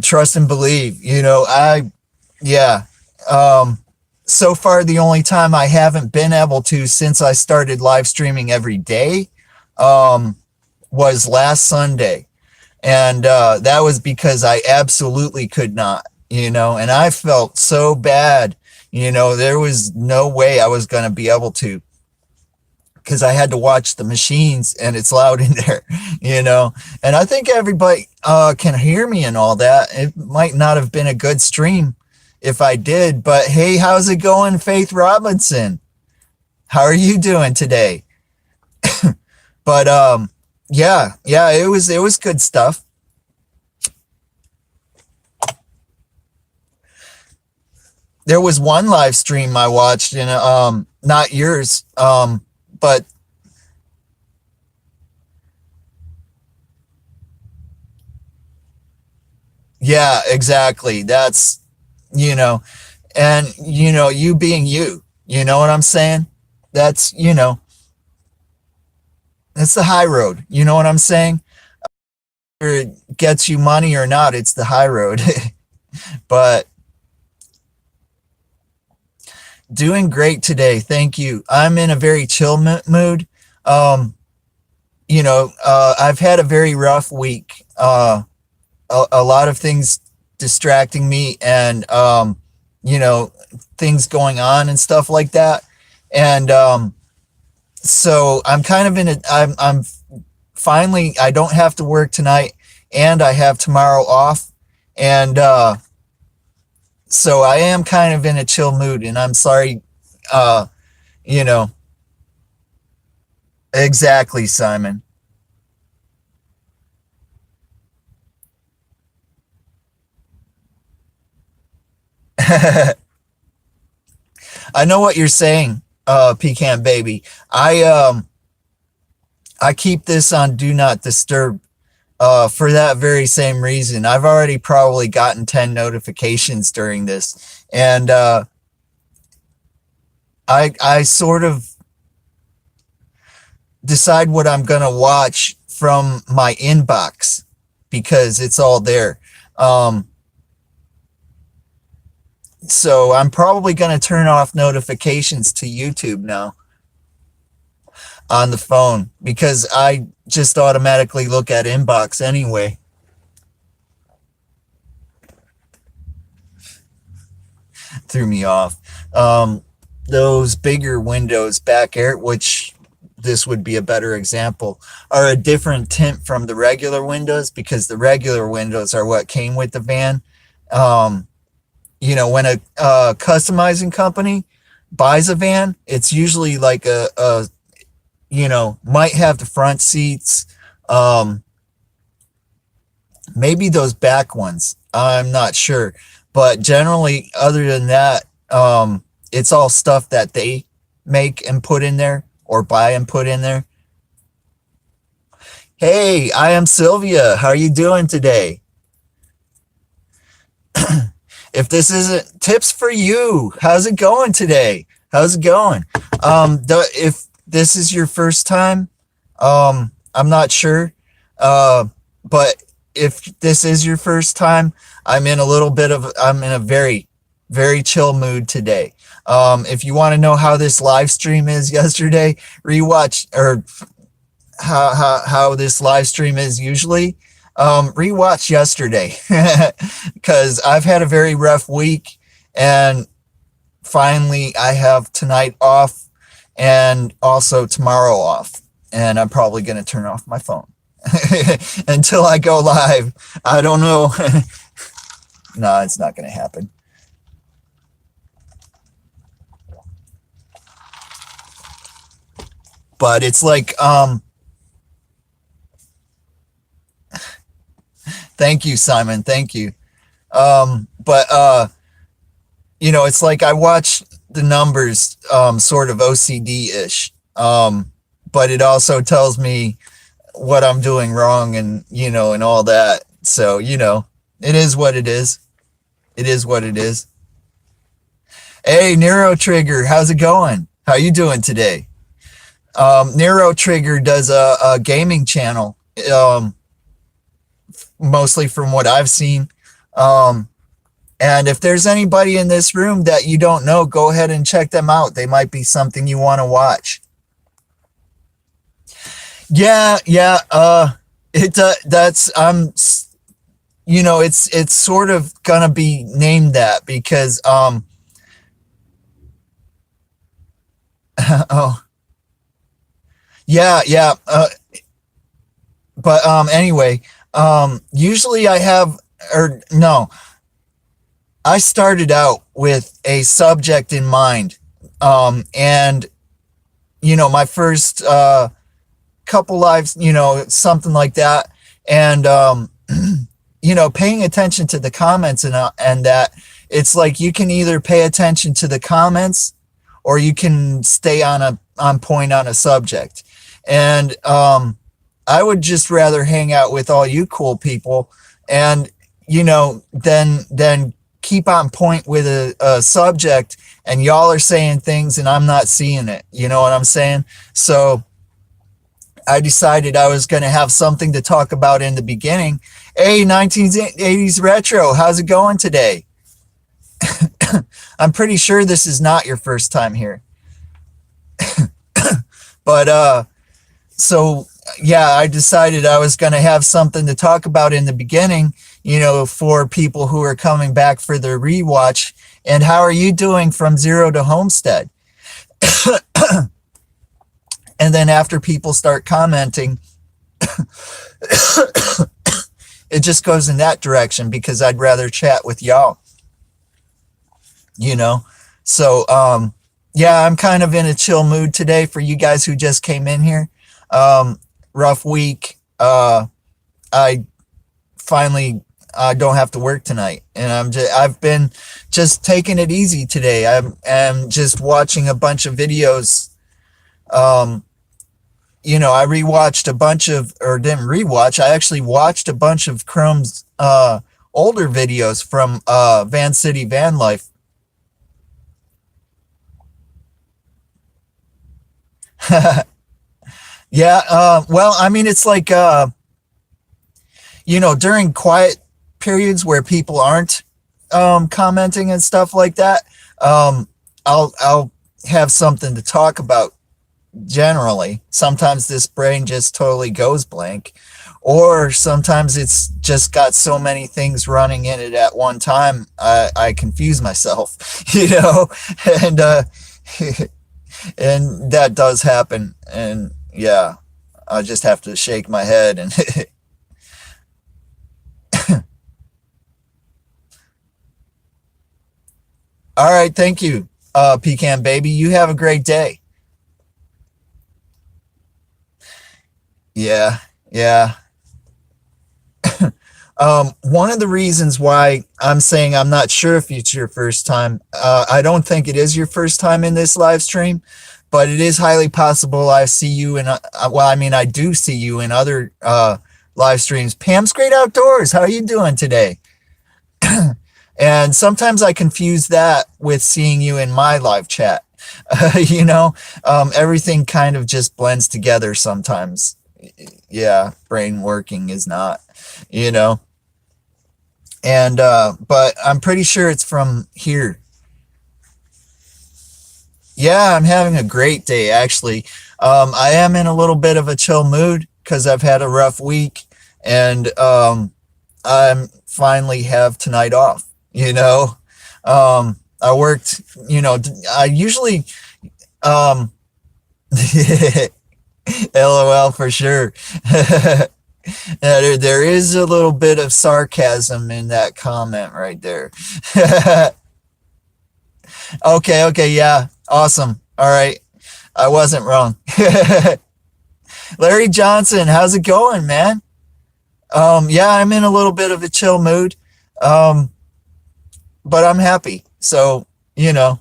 Trust and believe. Yeah. Um, so far, the only time I haven't been able to since I started live streaming every day um, was last Sunday. And that was because I absolutely could not, and I felt so bad. There was no way I was going to be able to, because I had to watch the machines and it's loud in there, and I think everybody can hear me and all that. It might not have been a good stream if I did, but hey, how's it going, Faith Robinson? How are you doing today? But yeah, yeah, it was good stuff. There was one live stream I watched, and not yours, but yeah, exactly. That's, you know, and you being you, you know what I'm saying? That's, that's the high road. You know what I'm saying? Whether it gets you money or not, it's the high road. But doing great today. Thank you. I'm in a very chill mood. Um, I've had a very rough week. A lot of things distracting me, and you know, things going on and stuff like that. And so I'm kind of in a I'm finally, I don't have to work tonight, and I have tomorrow off. And so I am kind of in a chill mood, and I'm sorry, uh you know exactly, Simon. I know what you're saying, Pecan Baby. I keep this on Do Not Disturb for that very same reason. I've already probably gotten 10 notifications during this, and I sort of decide what I'm gonna watch from my inbox because it's all there. So I'm probably gonna turn off notifications to YouTube now on the phone because I just automatically look at inbox anyway. Threw me off. Those bigger windows back air, which this would be a better example, are a different tint from the regular windows because the regular windows are what came with the van. When a customizing company buys a van, it's usually like might have the front seats, maybe those back ones. I'm not sure. But generally, other than that, it's all stuff that they make and put in there or buy and put in there. Hey, I am Sylvia. How are you doing today? If this isn't tips for you, how's it going today? How's it going? If this is your first time, I'm not sure. But if this is your first time, I'm in a very, very chill mood today. If you want to know how this live stream is yesterday, rewatch, or how this live stream is usually, rewatch yesterday because I've had a very rough week, and finally I have tonight off and also tomorrow off, and I'm probably going to turn off my phone until I go live. I don't know. No, it's not going to happen. But it's like, thank you, Simon. Thank you. It's like I watch the numbers, sort of OCD-ish. But it also tells me what I'm doing wrong and all that. So, it is what it is. It is what it is. Hey, Nero Trigger, how's it going? How you doing today? Nero Trigger does a gaming channel, mostly from what I've seen. And if there's anybody in this room that you don't know, go ahead and check them out. They might be something you want to watch. Yeah. It's sort of gonna be named that because oh yeah. But anyway, usually I started out with a subject in mind, and my first couple lives, something like that, and paying attention to the comments and that it's like you can either pay attention to the comments or you can stay on point on a subject. And I would just rather hang out with all you cool people and then keep on point with a subject, and y'all are saying things and I'm not seeing it. You know what I'm saying? So I decided I was going to have something to talk about in the beginning. Hey, 1980s Retro, how's it going today? I'm pretty sure this is not your first time here. But so yeah, I decided I was going to have something to talk about in the beginning, for people who are coming back for their rewatch. And how are you doing from Zero to Homestead? And then after people start commenting, it just goes in that direction because I'd rather chat with y'all, So, yeah, I'm kind of in a chill mood today for you guys who just came in here. Rough week. I finally I don't have to work tonight, and I've been just taking it easy today. I'm just watching a bunch of videos. Um, I rewatched a bunch of, or didn't rewatch. I actually watched a bunch of Chrome's older videos from Van City Van Life. Yeah, well, I mean, it's like during quiet periods where people aren't commenting and stuff like that, um, I'll have something to talk about generally. Sometimes this brain just totally goes blank, or sometimes it's just got so many things running in it at one time, I confuse myself, and and that does happen. And yeah, I just have to shake my head and all right, thank you, Pecan Baby. You have a great day. Yeah, yeah. One of the reasons why I'm saying I'm not sure if it's your first time, I don't think it is your first time in this live stream, but it is highly possible I see you in, well, I mean, I do see you in other live streams. Pam's Great Outdoors, how are you doing today? And sometimes I confuse that with seeing you in my live chat. Everything kind of just blends together sometimes. Yeah, brain working is not, you know. And but I'm pretty sure it's from here. Yeah, I'm having a great day actually. I am in a little bit of a chill mood because I've had a rough week, and I'm finally have tonight off. I worked. I usually um, LOL for sure. There is a little bit of sarcasm in that comment right there. Okay, okay, yeah, awesome. All right, I wasn't wrong. Larry Johnson, how's it going, man? Yeah, I'm in a little bit of a chill mood, um, but I'm happy. So, you know,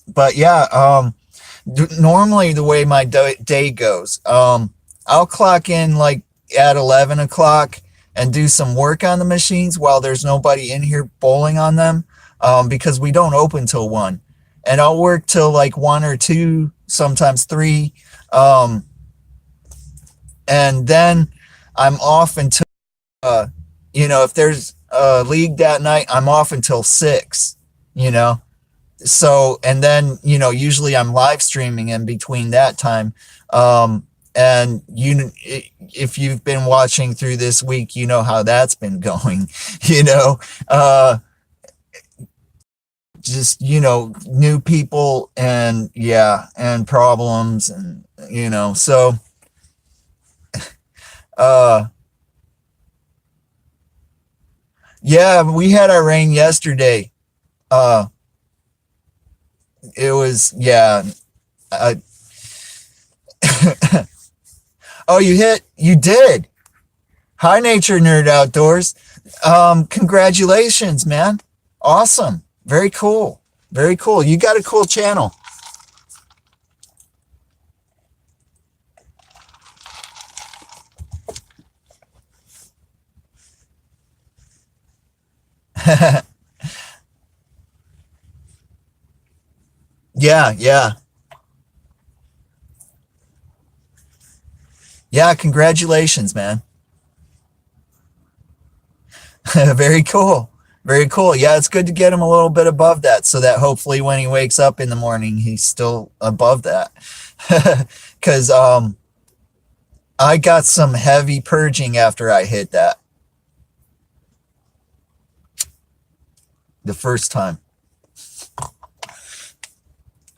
but yeah, normally the way my day goes, I'll clock in like at 11 o'clock and do some work on the machines while there's nobody in here bowling on them, because we don't open till 1. And I'll work till like 1 or 2, sometimes 3. Um, and then I'm off until, if there's a league that night, I'm off until 6, you know. So, and then, usually I'm live streaming in between that time. And if you've been watching through this week, you know how that's been going, you know, uh, just, new people, and yeah, and problems, and, so, uh, yeah, we had our rain yesterday. Uh, it was, yeah. Uh, oh, you did. Hi, Nature Nerd Outdoors. Congratulations, man. Awesome. Very cool. Very cool. You got a cool channel. Yeah, yeah. Yeah, congratulations, man. Very cool. Very cool. Yeah, it's good to get him a little bit above that so that hopefully when he wakes up in the morning, he's still above that. Because I got some heavy purging after I hit that the first time.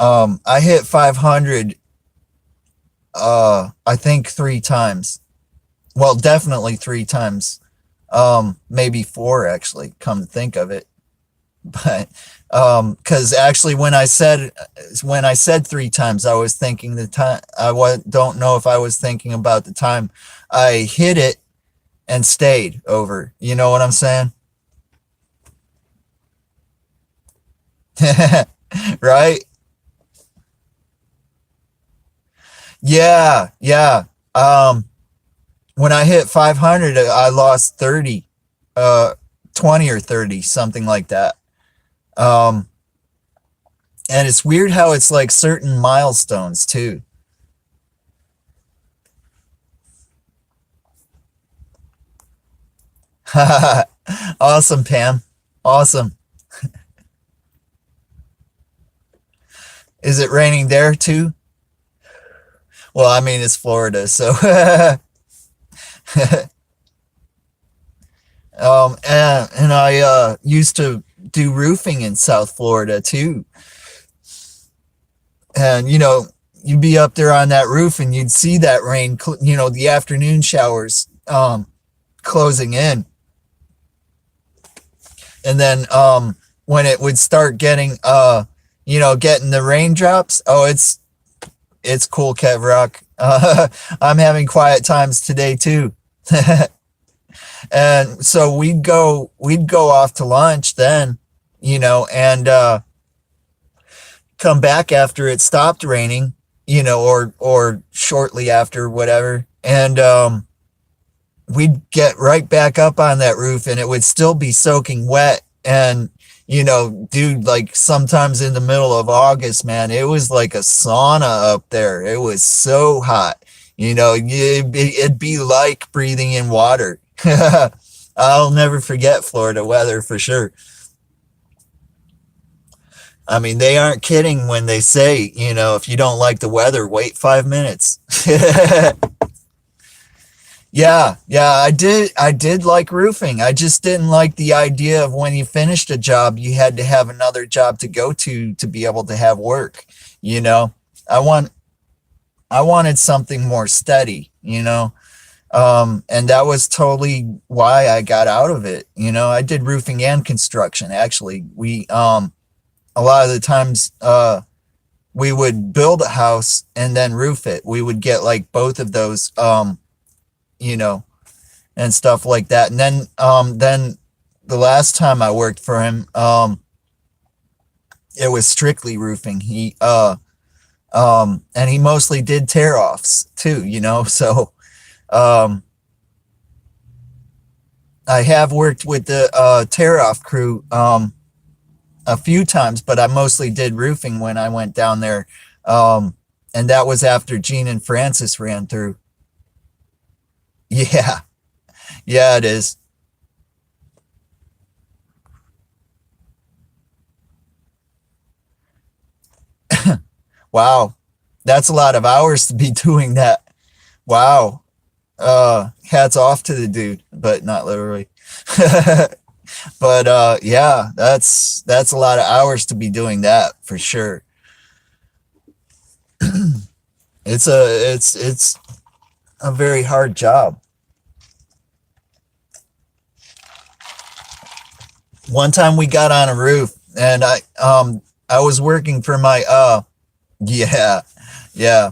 I hit 500, I think 3 times. Well, definitely 3 times. Maybe 4 actually, come to think of it. But because actually when I said 3 times, I was thinking the time. Don't know if I was thinking about the time I hit it, and stayed over. You know what I'm saying? Right? Yeah, yeah. Um, when I hit 500, I lost 30, uh, 20 or 30, something like that. Um, and it's weird how it's like certain milestones too. Awesome, Pam. Awesome. Is it raining there too? Well, I mean, it's Florida, so and I used to do roofing in South Florida too. And you'd be up there on that roof and you'd see that rain, the afternoon showers closing in. And then when it would start getting getting the raindrops, oh, it's cool, Kev Rock. I'm having quiet times today too. And so we'd go off to lunch then, and come back after it stopped raining, or shortly after, whatever. And we'd get right back up on that roof and it would still be soaking wet. And dude, like sometimes in the middle of August, man, it was like a sauna up there. It was so hot. It'd be like breathing in water. I'll never forget Florida weather for sure. I mean, they aren't kidding when they say, if you don't like the weather, wait 5 minutes. Yeah, yeah, I did like roofing. I just didn't like the idea of when you finished a job, you had to have another job to go to be able to have work, you know. I want I wanted something more steady, and that was totally why I got out of it. I did roofing and construction actually. We a lot of the times we would build a house and then roof it. We would get like both of those you know and stuff like that. And then the last time I worked for him, it was strictly roofing. And he mostly did tear offs too, so um I have worked with the tear off crew a few times, but I mostly did roofing when I went down there. And that was after Gene and Francis ran through. Yeah, yeah, it is. Wow. That's a lot of hours to be doing that. Wow. Hats off to the dude, but not literally. But yeah, that's a lot of hours to be doing that for sure. It's a very hard job. One time we got on a roof and I was working for my yeah, yeah,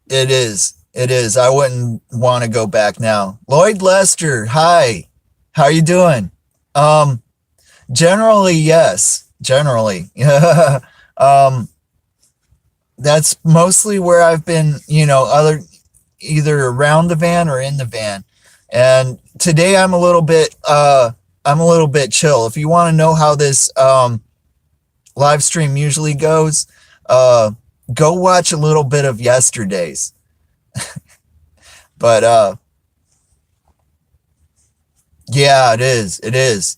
it is. It is. I wouldn't want to go back now. Lloyd Lester, hi. How are you doing? Um, Generally, yes. Generally. um, that's mostly where I've been, other either around the van or in the van. And today I'm a little bit chill. If you want to know how this live stream usually goes, uh go watch a little bit of yesterday's. But yeah, it is. It is.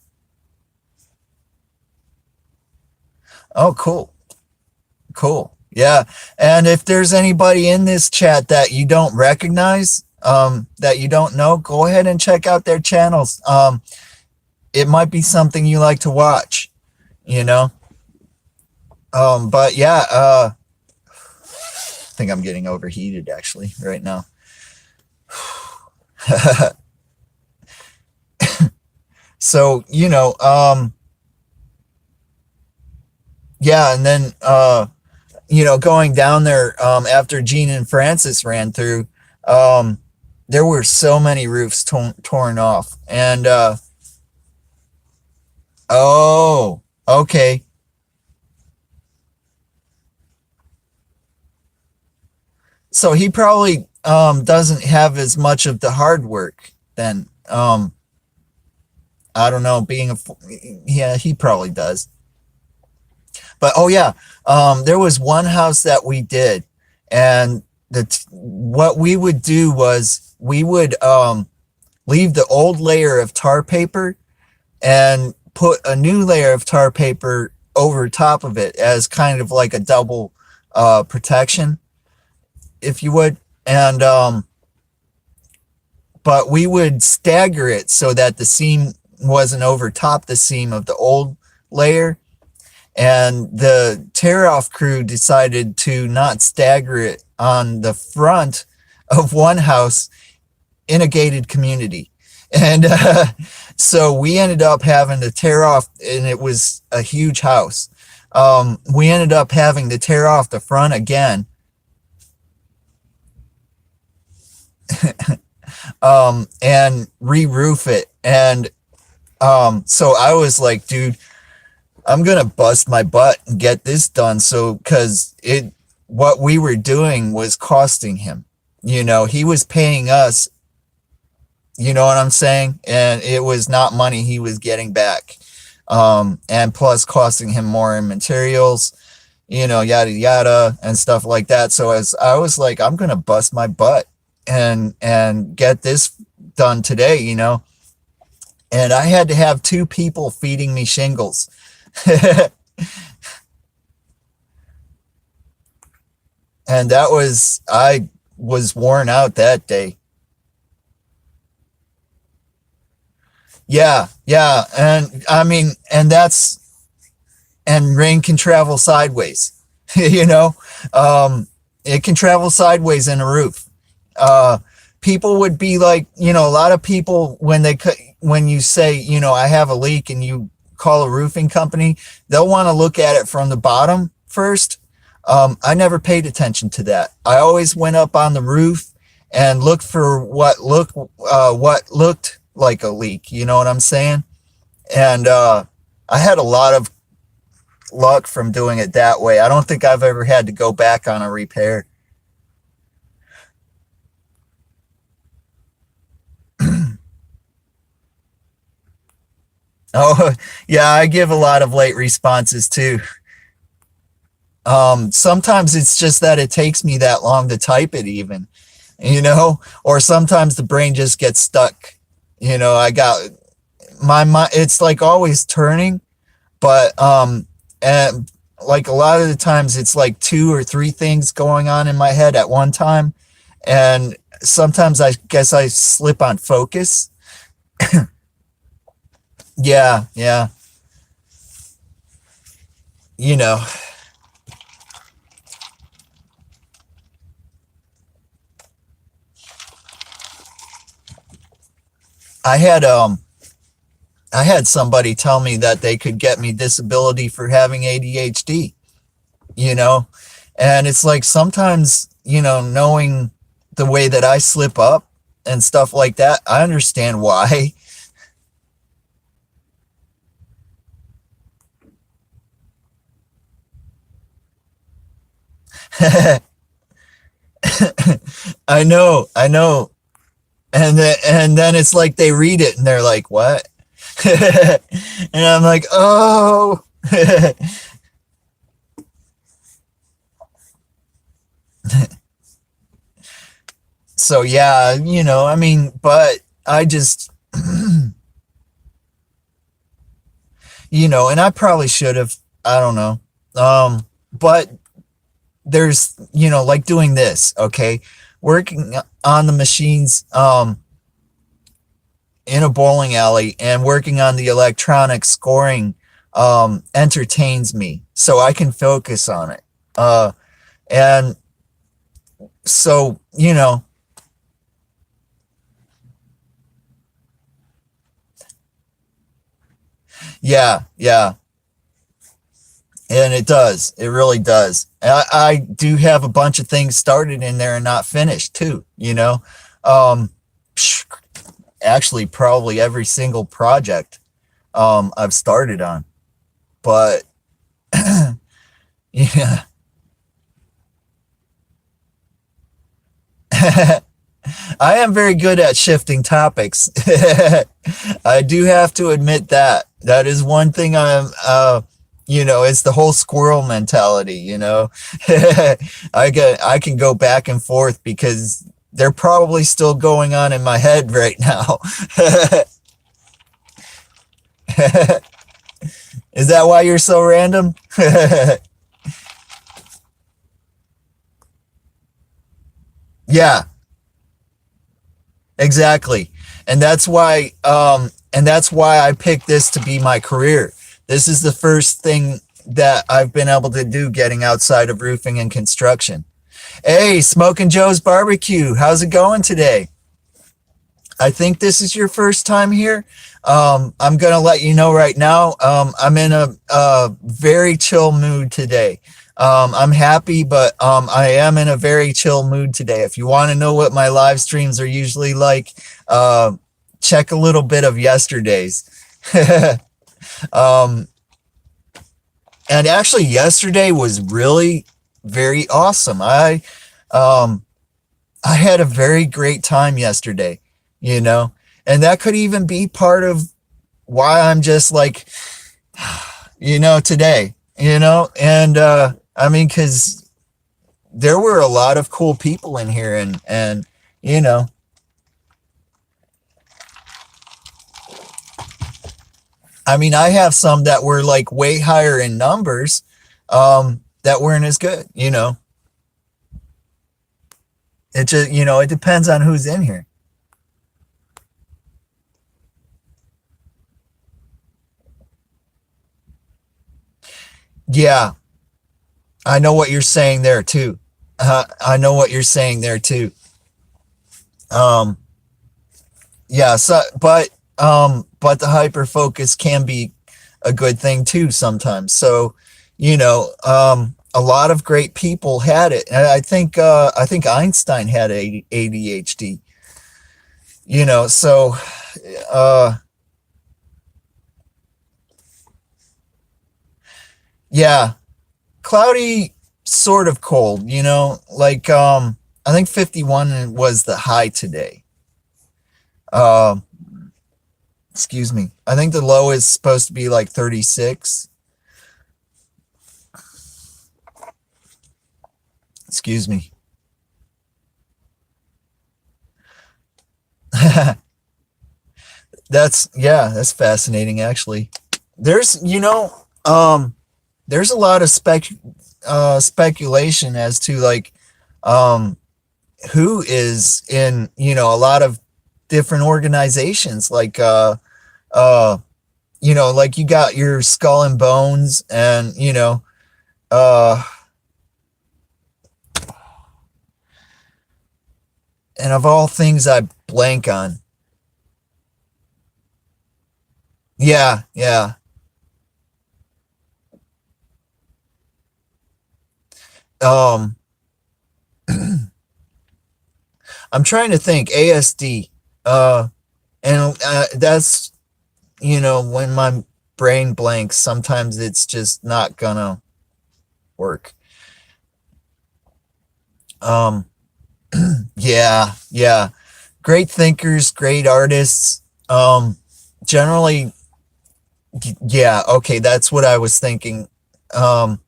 Oh, cool. Cool. Yeah. And if there's anybody in this chat that you don't recognize, that you don't know, go ahead and check out their channels. It might be something you like to watch, you know. But yeah, I think I'm getting overheated actually right now. So, yeah, and then going down there after Gene and Francis ran through, Um, there were so many roofs torn off, and oh, okay. So he probably doesn't have as much of the hard work then. I don't know, yeah, he probably does. But oh yeah, there was one house that we did, and what we would do was we would leave the old layer of tar paper and put a new layer of tar paper over top of it as kind of like a double protection, if you would. And but we would stagger it so that the seam wasn't over top the seam of the old layer. And the tear off crew decided to not stagger it on the front of one house in a gated community. And so we ended up having to tear off, and it was a huge house. We ended up having to tear off the front again, and re-roof it. And so I was like, dude, I'm gonna bust my butt and get this done. So, because what we were doing was costing him. He was paying us. You know what I'm saying? And it was not money he was getting back. And plus costing him more in materials, yada yada and stuff like that. So as I was like, I'm gonna bust my butt and get this done today. And I had to have two people feeding me shingles. And I was worn out that day. Yeah, yeah. And I mean, and rain can travel sideways, you know, um, it can travel sideways in a roof. Uh, People would be like, a lot of people when you say, I have a leak and you call a roofing company, they'll want to look at it from the bottom first. I never paid attention to that. I always went up on the roof and looked for what looked like a leak. You know what I'm saying? And I had a lot of luck from doing it that way. I don't think I've ever had to go back on a repair. Oh, yeah, I give a lot of late responses too. Sometimes it's just that it takes me that long to type it even, or sometimes the brain just gets stuck. I got my mind, it's like always turning, but and like a lot of the times it's like two or three things going on in my head at one time. And sometimes I guess I slip on focus. Yeah, yeah. You know, I had I had somebody tell me that they could get me disability for having ADHD, you know? And it's like sometimes, knowing the way that I slip up and stuff like that, I understand why. I know, I know. And then it's like they read it and they're like, "What?" And I'm like, "Oh." So yeah, I mean, but I just and I probably should have, I don't know. But there's, like doing this, okay? Working on the machines in a bowling alley and working on the electronic scoring entertains me so I can focus on it. And so, yeah, yeah. And it does. It really does. I do have a bunch of things started in there and not finished too, you know. Um, Actually, probably every single project I've started on. But yeah, I am very good at shifting topics. I do have to admit that. That is one thing it's the whole squirrel mentality, you know. I can go back and forth because they're probably still going on in my head right now. Is that why you're so random? Yeah, exactly. And that's why I picked this to be my career. This is the first thing that I've been able to do getting outside of roofing and construction. Hey, Smoking Joe's Barbecue, how's it going today? I think this is your first time here. I'm going to let you know right now. I'm in a very chill mood today. I'm happy, but I am in a very chill mood today. If you want to know what my live streams are usually like, uh, check a little bit of yesterday's. um, and actually, yesterday was really very awesome. Um, I had a very great time yesterday, you know, and that could even be part of why I'm just like, today, and I mean, because there were a lot of cool people in here, and you know, I mean, I have some that were like way higher in numbers, that weren't as good, It just, it depends on who's in here. Yeah, I know what you're saying there too. I know what you're saying there too. Um, yeah, so but the hyper focus can be a good thing too sometimes. So, a lot of great people had it. And I think Einstein had ADHD, so uh yeah, cloudy, sort of cold, like I think 51 was the high today. Um Excuse me. I think the low is supposed to be like 36. Excuse me. That's fascinating actually. There's, there's a lot of speculation as to like um who is in, a lot of different organizations like uh like you got your Skull and Bones and uh and of all things I blank on. Yeah, yeah. Um I'm trying to think ASD. And that's, when my brain blanks, sometimes it's just not gonna work. Um yeah, yeah. Great thinkers, great artists. Generally, yeah, okay, that's what I was thinking. Um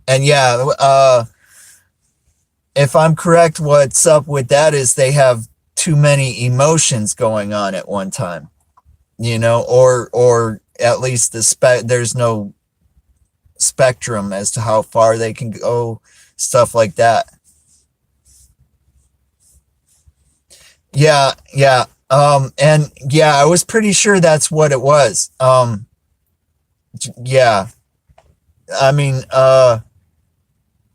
and yeah, if I'm correct, what's up with that is they have too many emotions going on at one time, or at least there's no spectrum as to how far they can go, stuff like that. Yeah, yeah. And yeah, I was pretty sure that's what it was. Yeah. I mean,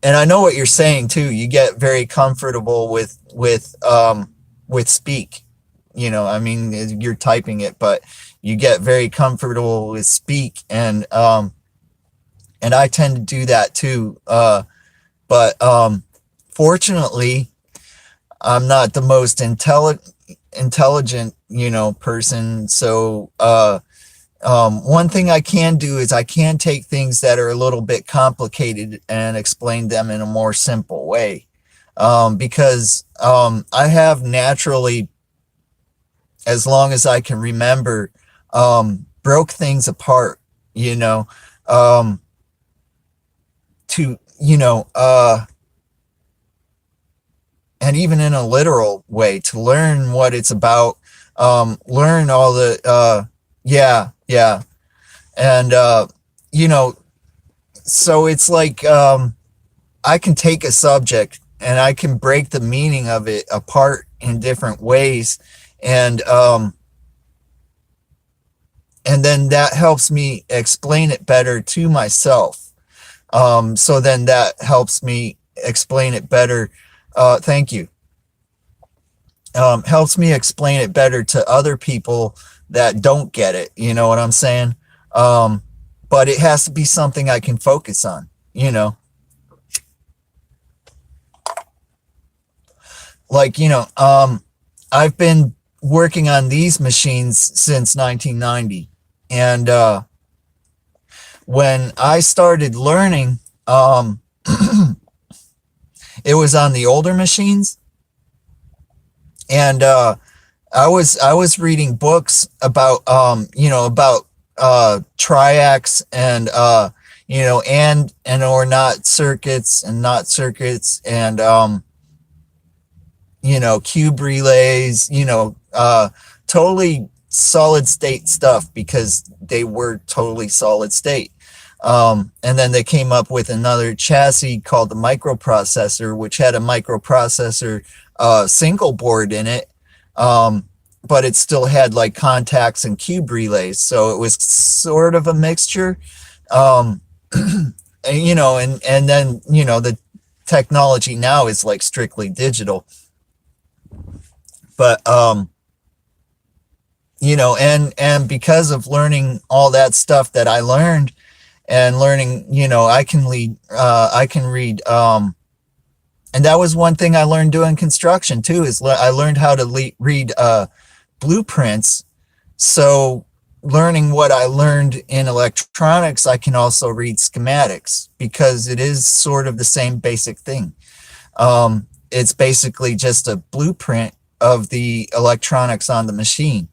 and I know what you're saying too. You get very comfortable with speak. I mean, you're typing it, but you get very comfortable with speak, and I tend to do that too. But fortunately, I'm not the most intelligent, person. So one thing I can do is I can take things that are a little bit complicated and explain them in a more simple way. Because I have naturally, as long as I can remember, broke things apart, you know, um, to, and even in a literal way to learn what it's about, learn all the, yeah, yeah. And, you know, so it's like, I can take a subject and I can break the meaning of it apart in different ways. And, and then that helps me explain it better to myself. So then that helps me explain it better. Thank you. Helps me explain it better to other people that don't get it. You know what I'm saying? But it has to be something I can focus on, like, I've been working on these machines since 1990. And when I started learning, it was on the older machines. And I was reading books about about triacs and and or not circuits and not circuits and cube relays, totally solid state stuff because they were totally solid state. And then they came up with another chassis called the microprocessor, which had a microprocessor single board in it. But it still had like contacts and cube relays. So it was sort of a mixture. And, and then, the technology now is like strictly digital. But, and because of learning all that stuff that I learned and learning, I can read, and that was one thing I learned doing construction too, is I learned how to read blueprints. So learning what I learned in electronics, I can also read schematics because it is sort of the same basic thing. It's basically just a blueprint of the electronics on the machine,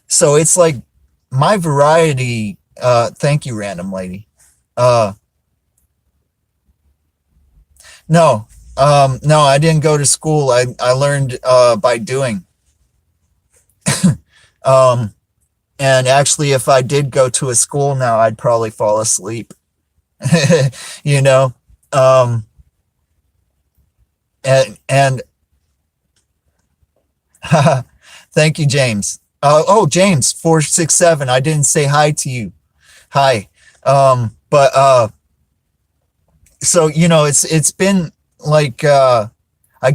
So it's like my variety, thank you, random lady. No, no, I didn't go to school. I learned by doing. Um, and actually, if I did go to a school now, I'd probably fall asleep. you know, um, and thank you, James. Oh, James 467. I didn't say hi to you. Hi. But so it's been like I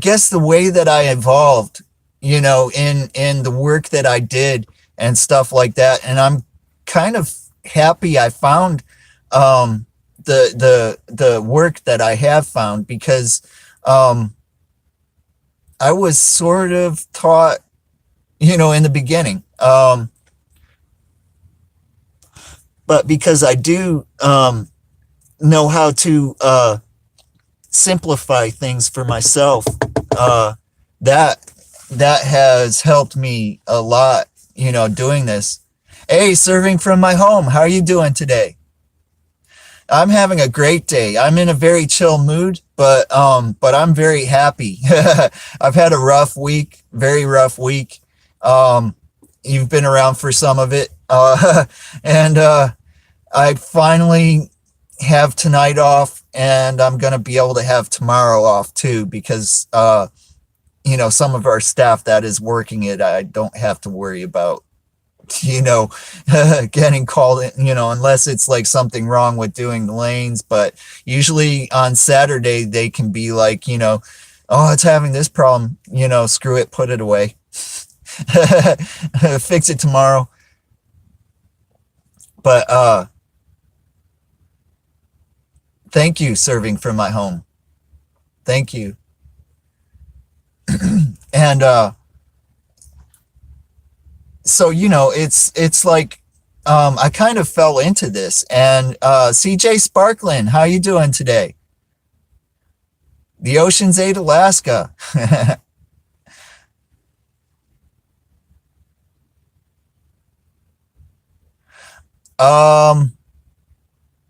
guess the way that I evolved, in the work that I did and stuff like that, and I'm kind of happy I found the work that I have found because I was sort of taught, in the beginning, but because I do know how to simplify things for myself, that has helped me a lot, doing this. Hey, serving from my home, how are you doing today? I'm having a great day. I'm in a very chill mood, but I'm very happy. I've had a rough week, very rough week. You've been around for some of it, and I finally have tonight off, and I'm gonna be able to have tomorrow off too because some of our staff that is working it, I don't have to worry about getting called in, unless it's like something wrong with doing the lanes. But usually on Saturday they can be like, oh, it's having this problem, screw it, put it away. Fix it tomorrow. But thank you, serving from my home. Thank you. And so it's like I kind of fell into this. And CJ Sparkland, how you doing today? The Ocean's 8 Alaska. um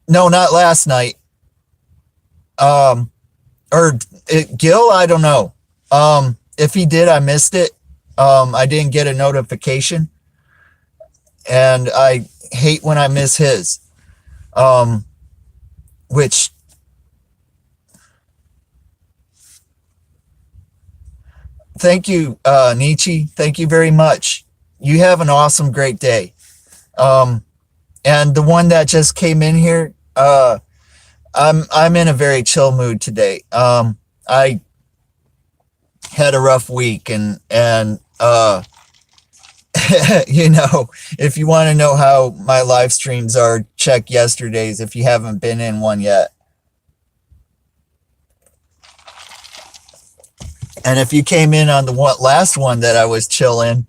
no, not last night. Um Gil, I don't know. If he did, I missed it. I didn't get a notification, and I hate when I miss his. Um which Thank you, Nietzsche. Thank you very much. You have an awesome, great day. Um, and the one that just came in here, I'm in a very chill mood today. I had a rough week, and if you want to know how my live streams are, check yesterday's if you haven't been in one yet. And if you came in on the last one that I was chilling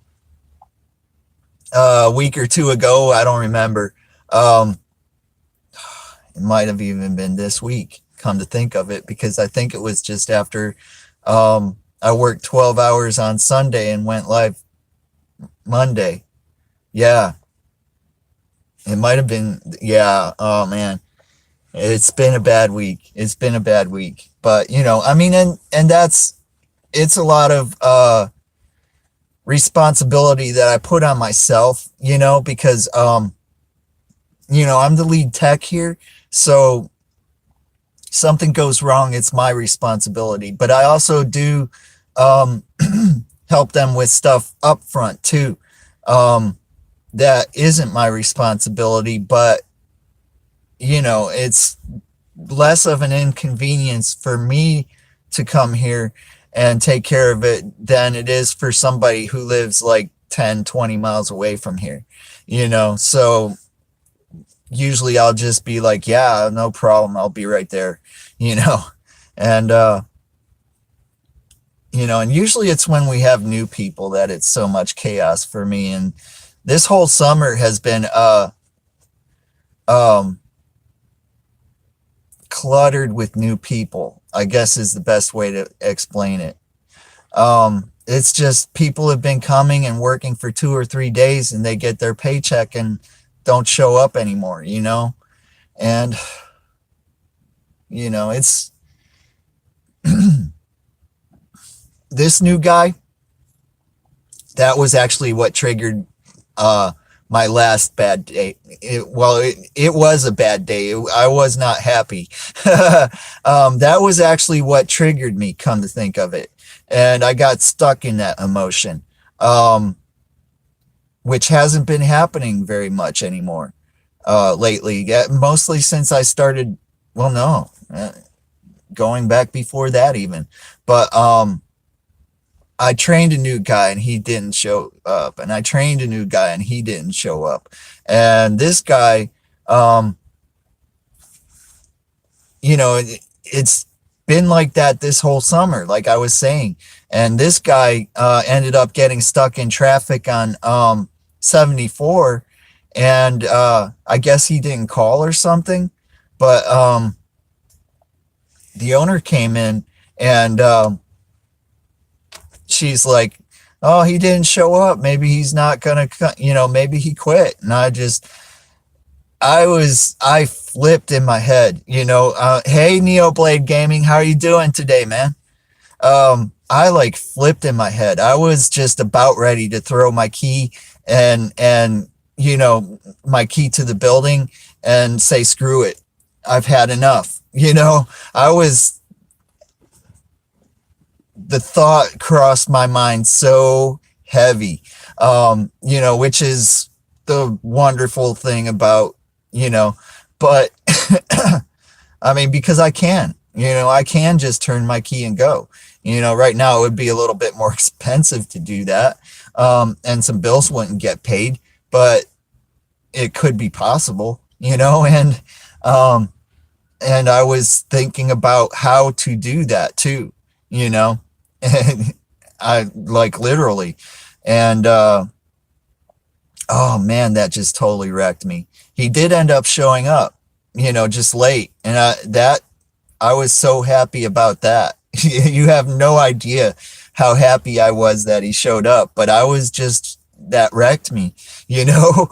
a week or two ago, I don't remember. Um, it might have even been this week, come to think of it, because I think it was just after I worked 12 hours on Sunday and went live Monday. Yeah, it might have been. Yeah. Oh man, it's been a bad week. It's been a bad week. But I mean, and it's a lot of responsibility that I put on myself, because I'm the lead tech here. So something goes wrong, it's my responsibility. But I also do um, help them with stuff up front too. That isn't my responsibility, but it's less of an inconvenience for me to come here and take care of it than it is for somebody who lives like 10, 20 miles away from here, so usually I'll just be like, yeah, no problem, I'll be right there, you know and and usually it's when we have new people that it's so much chaos for me. And this whole summer has been um cluttered with new people, I guess, is the best way to explain it. It's just people have been coming and working for 2 or 3 days, and they get their paycheck and don't show up anymore, and it's this new guy that was actually what triggered uh my last bad day. It was a bad day. I was not happy. That was actually what triggered me, come to think of it. And I got stuck in that emotion, which hasn't been happening very much anymore lately. Yeah, mostly since I started, well, no, going back before that even. But I trained a new guy and he didn't show up, and I trained a new guy and he didn't show up. And this guy, um, it's been like that this whole summer, like I was saying. And this guy ended up getting stuck in traffic on 74, and I guess he didn't call or something. But the owner came in, and she's like, "Oh, he didn't show up. Maybe he's not gonna, maybe he quit." And I flipped in my head. Hey, Neoblade Gaming, how are you doing today, man? I like flipped in my head. I was just about ready to throw my key and my key to the building and say, screw it, I've had enough. I was The thought crossed my mind so heavy, which is the wonderful thing about, but I mean, because I can just turn my key and go. Right now it would be a little bit more expensive to do that. And some bills wouldn't get paid, but it could be possible, um, and I was thinking about how to do that too, you know, and I like literally, and oh man, that just totally wrecked me. He did end up showing up, just late, and I was so happy about that. You have no idea how happy I was that he showed up, but I was just that wrecked me, you know.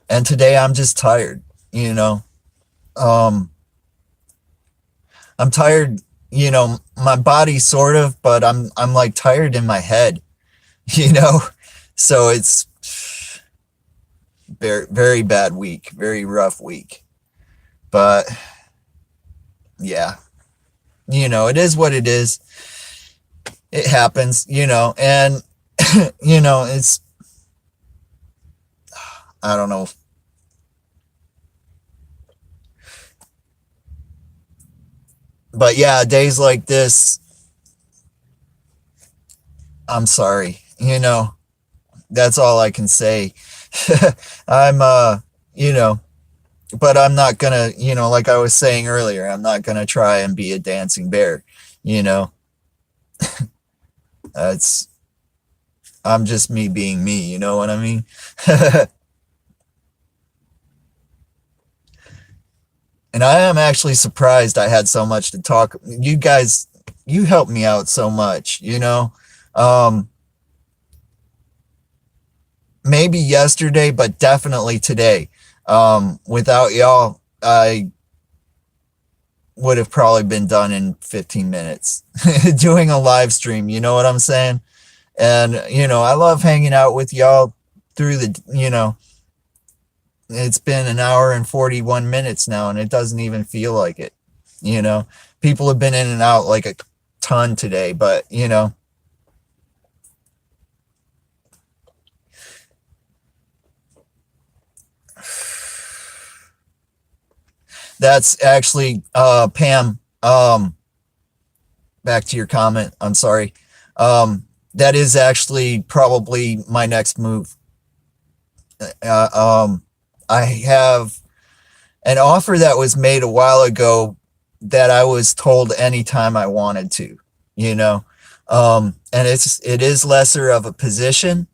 And today I'm just tired, you know. Um I'm tired, my body sort of, but I'm like tired in my head, you know. So it's very very bad week, very rough week. But yeah, it is what it is. It happens, and it's I don't know. But yeah, days like this, I'm sorry, that's all I can say. I'm you know, but I'm not gonna, like I was saying earlier, I'm not gonna try and be a dancing bear, you know. It's I'm just me being me, you know what I mean? And I am actually surprised I had so much to talk. You guys, you helped me out so much, Um, maybe yesterday, but definitely today. Without y'all, I would have probably been done in 15 minutes doing a live stream. You know what I'm saying? And, I love hanging out with y'all through it's been an hour and 41 minutes now, and it doesn't even feel like it. You know, people have been in and out like a ton today, but, that's actually, Pam, back to your comment. I'm sorry. That is actually probably my next move. Uh, um, I have an offer that was made a while ago that I was told anytime I wanted to, you know. And it is lesser of a position,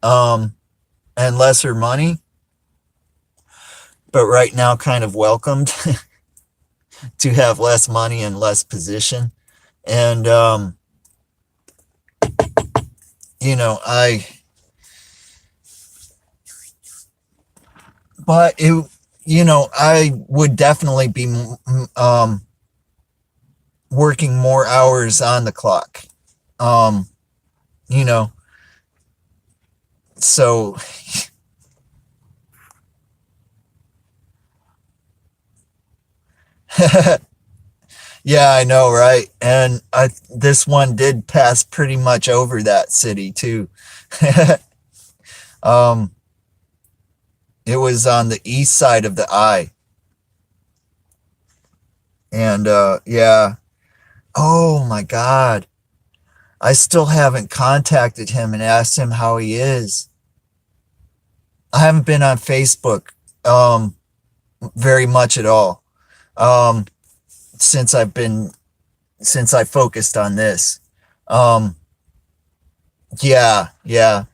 um, and lesser money, but right now kind of welcomed to have less money and less position. And I but it I would definitely be um working more hours on the clock. Um, you know, so yeah, I know, right? And this one did pass pretty much over that city too. um, it was on the east side of the I, and yeah. Oh my God, I still haven't contacted him and asked him how he is. I haven't been on Facebook very much at all. Um, since I focused on this. Um, yeah, yeah.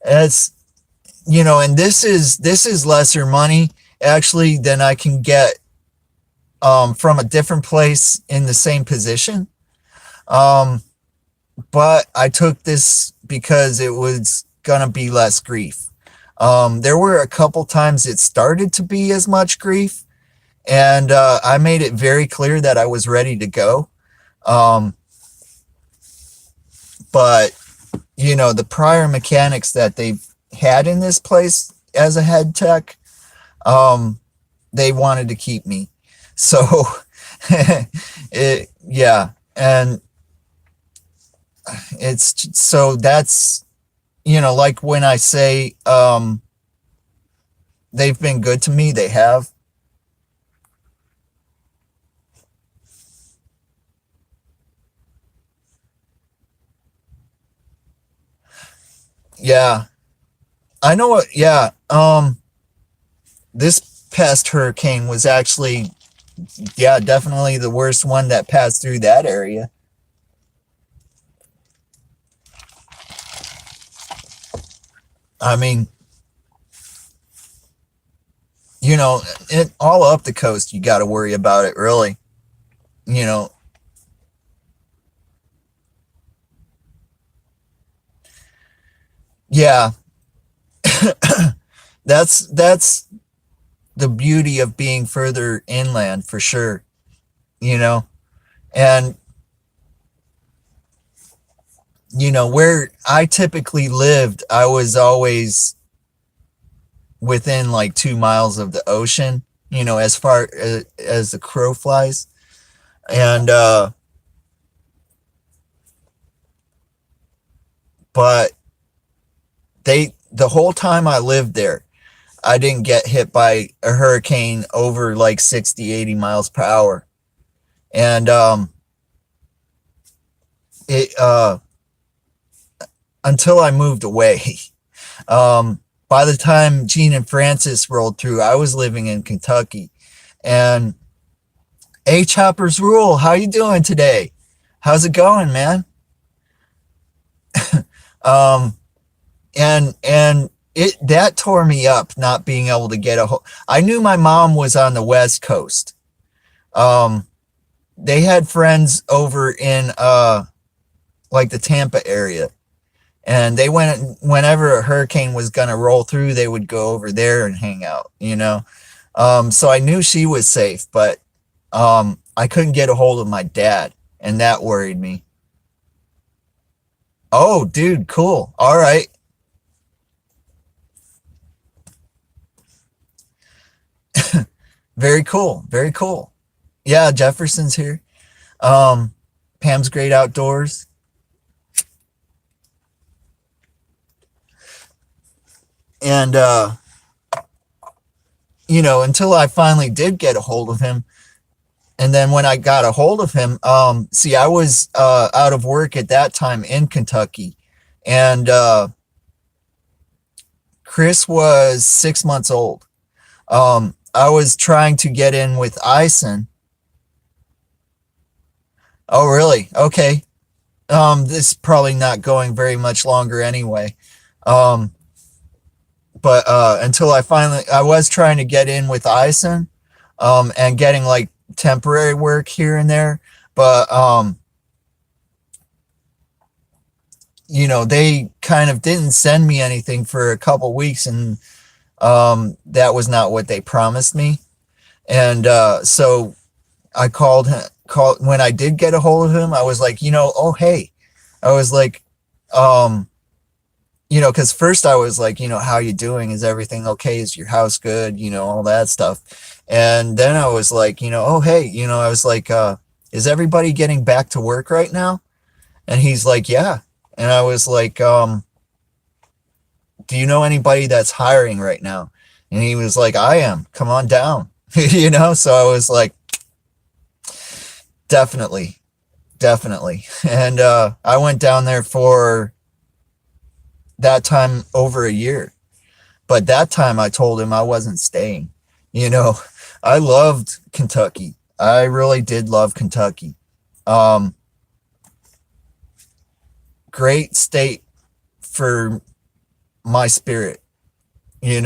It's and this is lesser money actually than I can get from a different place in the same position. Um, but I took this because it was gonna be less grief. There were a couple times it started to be as much grief, and I made it very clear that I was ready to go. Um, but the prior mechanics that they've had in this place as a head tech, um, they wanted to keep me. So, yeah, and it's so that's like when I say they've been good to me, they have. Yeah, I know what. Yeah, this past hurricane was actually, yeah, definitely the worst one that passed through that area. I mean, it all up the coast. You got to worry about it, really. You know, yeah, that's the beauty of being further inland for sure. You know, and where I typically lived, I was always within like 2 miles of the ocean. As far as the crow flies, and but the whole time I lived there, I didn't get hit by a hurricane over like 60, 80 miles per hour. And it until I moved away. By the time Gene and Francis rolled through, I was living in Kentucky. And A Choppers Rule, how you doing today? How's it going, man? Um, and it that tore me up not being able to get a hold. I knew my mom was on the West Coast. Um, they had friends over in like the Tampa area, and they went whenever a hurricane was gonna roll through, they would go over there and hang out. So I knew she was safe, but I couldn't get a hold of my dad, and that worried me. Oh, dude, cool. All right. Very cool. Very cool. Yeah, Jefferson's here. Um, Pam's Great Outdoors. And until I finally did get a hold of him. And then when I got a hold of him, see, I was out of work at that time in Kentucky. And Chris was 6 months old. I was trying to get in with Ison. Oh, really? Okay. This is probably not going very much longer anyway. Um, but until I was trying to get in with Ison, and getting like temporary work here and there. But they kind of didn't send me anything for a couple weeks, and that was not what they promised me. And so I called when I did get a hold of him. I was like, oh hey, I was like, um, because first I was like, how you doing? Is everything okay? Is your house good? All that stuff. And then I was like, oh hey, I was like, is everybody getting back to work right now? And he's like, yeah. And I was like, do you know anybody that's hiring right now? And he was like, I am. Come on down. So I was like, definitely, definitely. And I went down there for that time over a year. But that time I told him I wasn't staying. You know, I loved Kentucky. I really did love Kentucky. Um, Great state for my spirit. It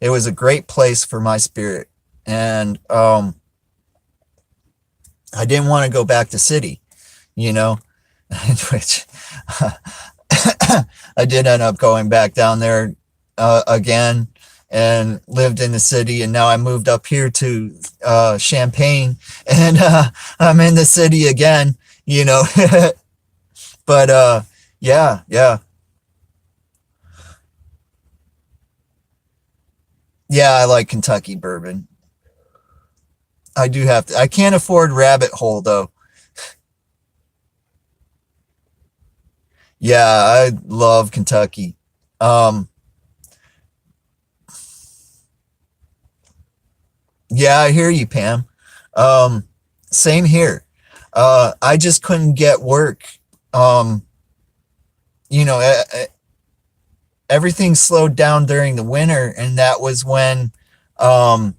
was a great place for my spirit. And I didn't want to go back to city, you know, which I did end up going back down there again and lived in the city. And now I moved up here to Champaign, and I'm in the city again, you know. But yeah, yeah, yeah, I like Kentucky bourbon. I do have to. I can't afford Rabbit Hole though. Yeah, I love Kentucky. Um, yeah, I hear you, Pam. Um, Same here. I just couldn't get work. Um, you know, everything slowed down during the winter, and that was when um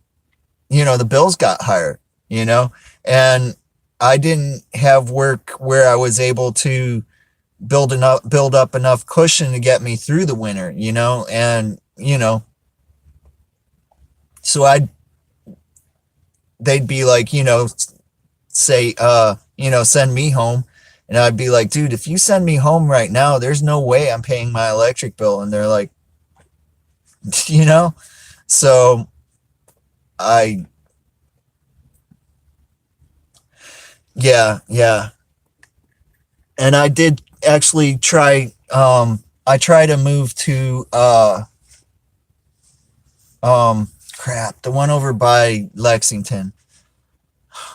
the bills got higher, you know, and I didn't have work where I was able to build up enough cushion to get me through the winter, and so they'd be like, say, send me home. And I'd be like, dude, if you send me home right now, there's no way I'm paying my electric bill. And they're like, you know, so I, yeah. And I did actually I tried to move to, crap, the one over by Lexington.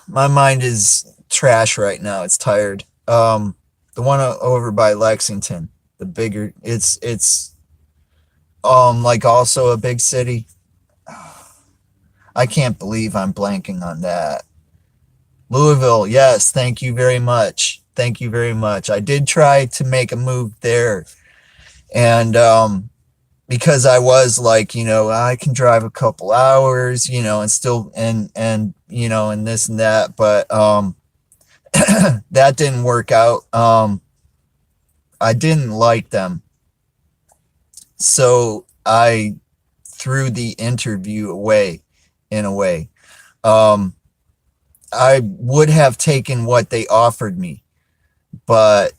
My mind is trash right now. It's tired. The one over by Lexington, the bigger, it's like also a big city. I can't believe I'm blanking on that. Louisville, yes, thank you very much. Thank you very much. I did try to make a move there, and because I was like, I can drive a couple hours, and still and this and that, but that didn't work out. I didn't like them, so I threw the interview away in a way. Um, I would have taken what they offered me, but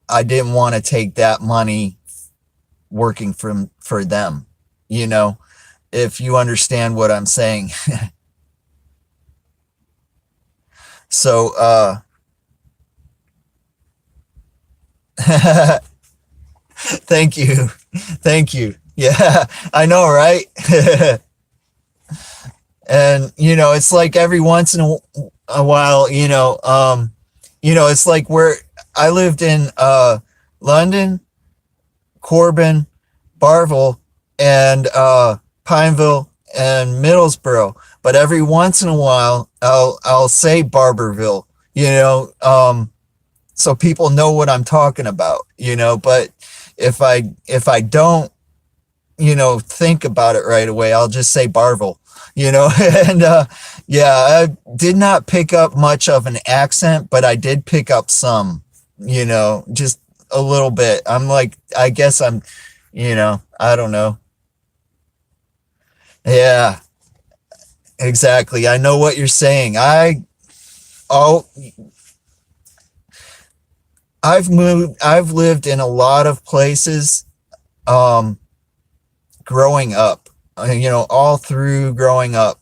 I didn't want to take that money working for them, you know, if you understand what I'm saying. So, thank you. Thank you. Yeah, I know, right? And it's like every once in a while, it's like where I lived in London, Corbin, Barville, and Pineville and Middlesboro. But every once in a while, I'll say Barberville, so people know what I'm talking about, But if I don't, think about it right away, I'll just say Barville, and yeah, I did not pick up much of an accent, but I did pick up some, just a little bit. I'm like, I guess I don't know. Yeah, exactly. I know what you're saying. Oh, I've lived in a lot of places, um, growing up, all through growing up,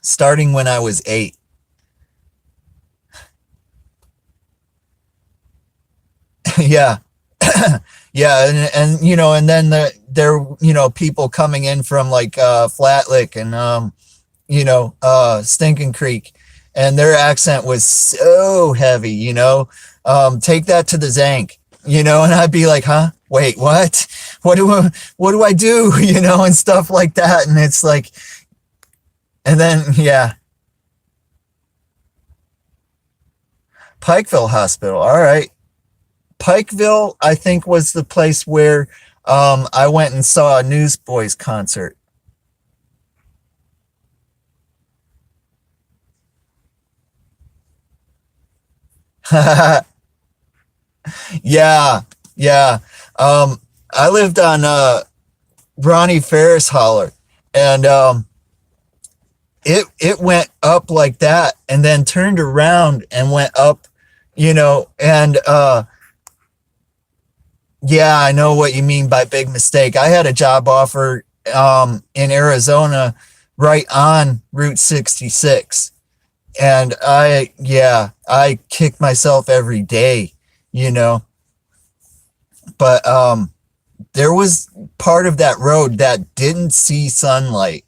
starting when I was 8. Yeah. Yeah, and and then there people coming in from like Flatlick and Stinking Creek, and their accent was so heavy, take that to the Zank, and I'd be like, huh, wait, what do I do, and stuff like that, and it's like, and then yeah, Pikeville Hospital, all right. Pikeville, I think, was the place where I went and saw a Newsboys concert. Yeah, yeah. I lived on Ronnie Ferris Holler, and it went up like that, and then turned around and went up, and yeah, I know what you mean by big mistake. I had a job offer in Arizona right on Route 66. And I kick myself every day, you know. But there was part of that road that didn't see sunlight.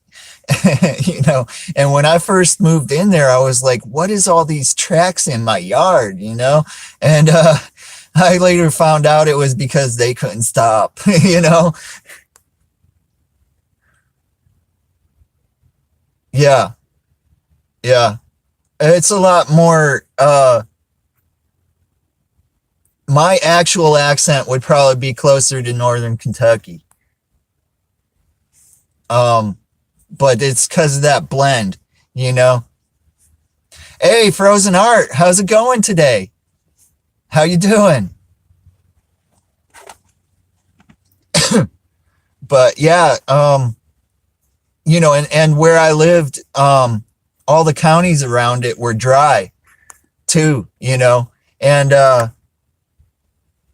And when I first moved in there, I was like, what is all these tracks in my yard, And I later found out it was because they couldn't stop, you know? Yeah, yeah. It's a lot my actual accent would probably be closer to Northern Kentucky. But it's because of that blend, you know. Hey, Frozen Heart, how's it going today? How you doing? But yeah, you know, and where I lived, all the counties around it were dry too, you know, and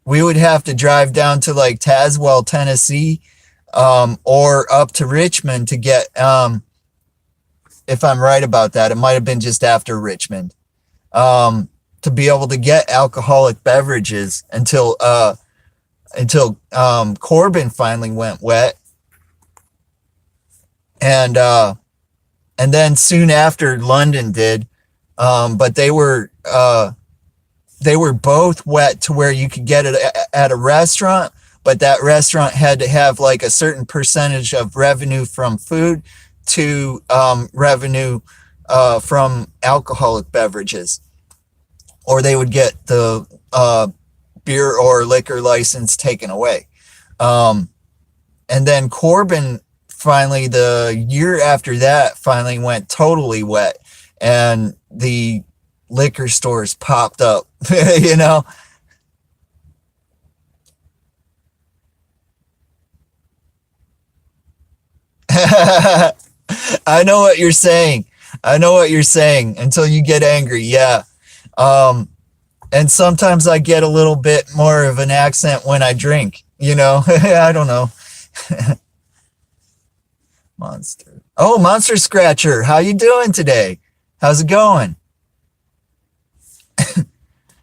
we would have to drive down to like Tazewell, Tennessee, or up to Richmond to get, if I'm right about that, it might have been just after Richmond, to be able to get alcoholic beverages until Corbin finally went wet, and then soon after London did, but they were both wet to where you could get it at a restaurant, but that restaurant had to have like a certain percentage of revenue from food to revenue from alcoholic beverages, or they would get the beer or liquor license taken away. And then Corbin finally, the year after that, finally went totally wet, and the liquor stores popped up, you know. I know what you're saying. I know what you're saying until you get angry. Yeah. Um, and sometimes I get a little bit more of an accent when I drink, you know. I don't know. Monster. Oh, Monster Scratcher. How you doing today? How's it going?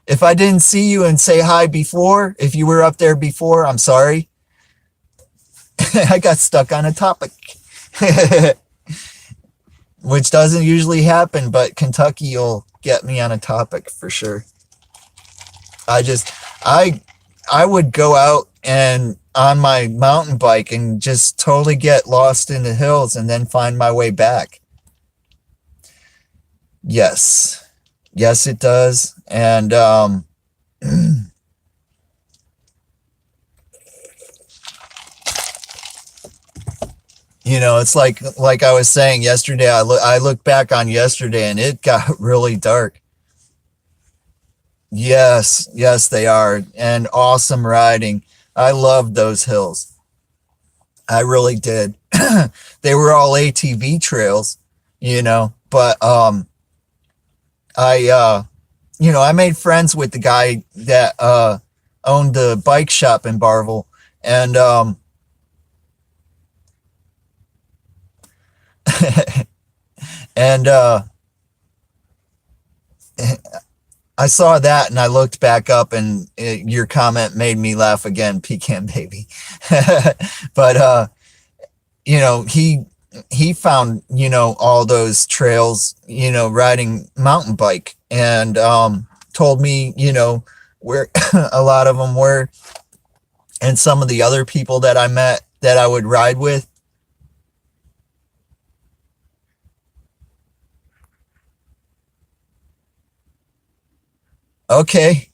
If I didn't see you and say hi before, if you were up there before, I'm sorry. I got stuck on a topic. Which doesn't usually happen, but Kentucky will get me on a topic for sure. I just I would go out and on my mountain bike and just totally get lost in the hills and then find my way back. Yes. Yes, it does. And you know, it's like I was saying yesterday, I look back on yesterday and it got really dark. Yes, yes, they are. And awesome riding. I loved those hills. I really did. They were all ATV trails, you know, but I you know, I made friends with the guy that owned the bike shop in Barville, and and I saw that and I looked back up and your comment made me laugh again, Pecan Baby. But you know, he found, you know, all those trails, you know, riding mountain bike, and told me, you know, where a lot of them were, and some of the other people that I met that I would ride with. Okay.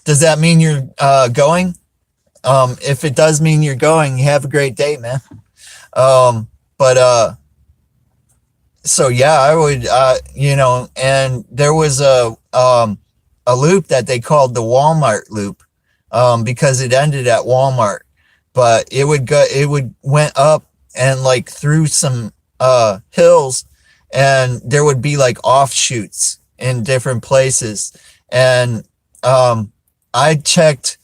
Does that mean you're going? If it does mean you're going, you have a great day, man. But so yeah, I would you know, and there was a loop that they called the Walmart loop, because it ended at Walmart, but it would went up and like through some hills, and there would be like offshoots in different places, and I checked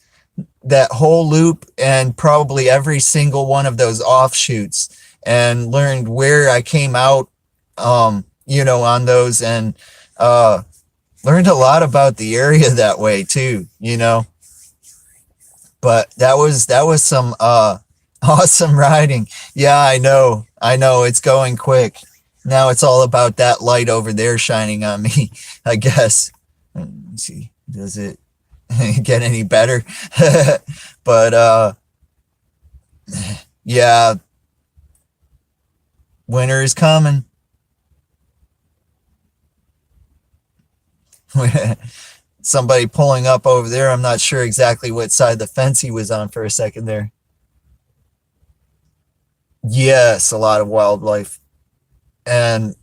that whole loop and probably every single one of those offshoots, and learned where I came out, you know, on those, and uh, learned a lot about the area that way too, you know. But that was some awesome riding. Yeah, I know it's going quick. Now it's all about that light over there shining on me, I guess. Let's see, does it get any better? But yeah, winter is coming. somebody pulling up over there. I'm not sure exactly what side of the fence he was on for a second there. Yes, a lot of wildlife. And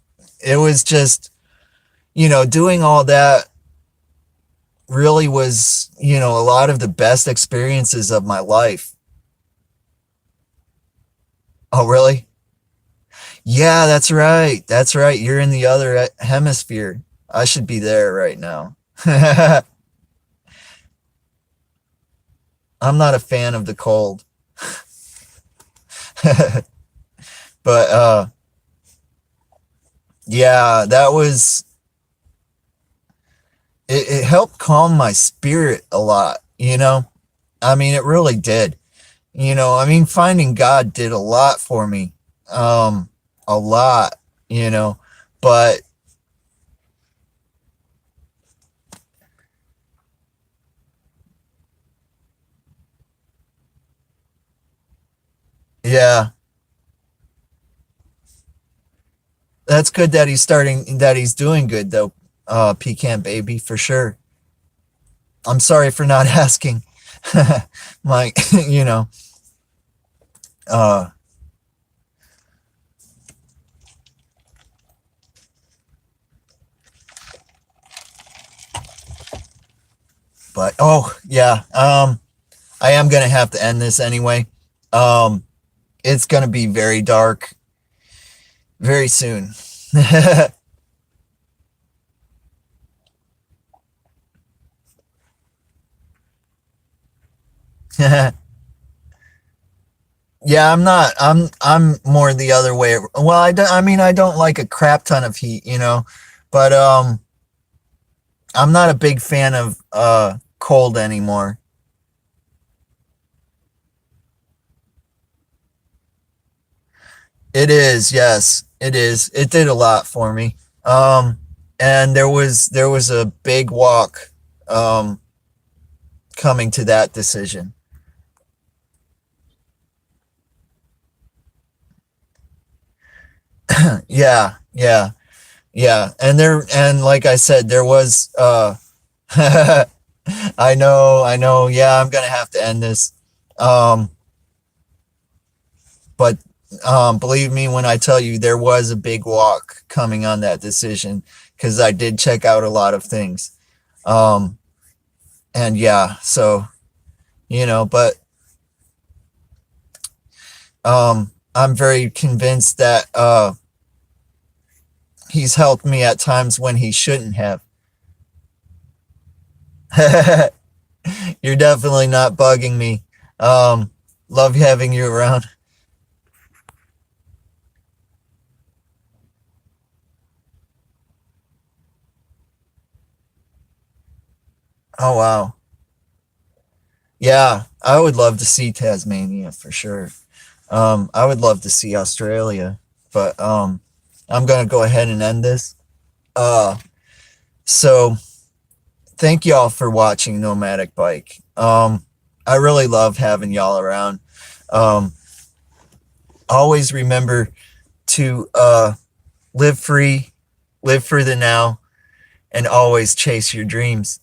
it was just, doing all that really was, a lot of the best experiences of my life. Oh, really? Yeah, that's right. That's right. You're in the other hemisphere. I should be there right now. I'm not a fan of the cold. But yeah, that was it helped calm my spirit a lot. I mean, it really did. I mean, finding God did a lot for me. Um, a lot, you know. But yeah, that's good that he's doing good though. Pecan baby for sure. I'm sorry for not asking. My, you know, uh, but oh yeah, I am gonna have to end this anyway. Um, it's gonna be very dark very soon. Yeah, I'm not. I'm more the other way. Well, I mean, I don't like a crap ton of heat, but I'm not a big fan of cold anymore. It is, yes, it is. It did a lot for me. Um, and there was a big walk um coming to that decision. Yeah, yeah, yeah. And like I said, there was I know. Yeah, I'm gonna have to end this. Um, but believe me when I tell you there was a big walk coming on that decision because I did check out a lot of things. Um, and yeah, so but I'm very convinced that he's helped me at times when he shouldn't have. You're definitely not bugging me. Um, love having you around. Oh wow. Yeah, I would love to see Tasmania for sure. I would love to see Australia, but I'm gonna go ahead and end this. Uh, so thank y'all for watching Nomadic Bike. I really love having y'all around. Um, always remember to live free, live for the now, and always chase your dreams.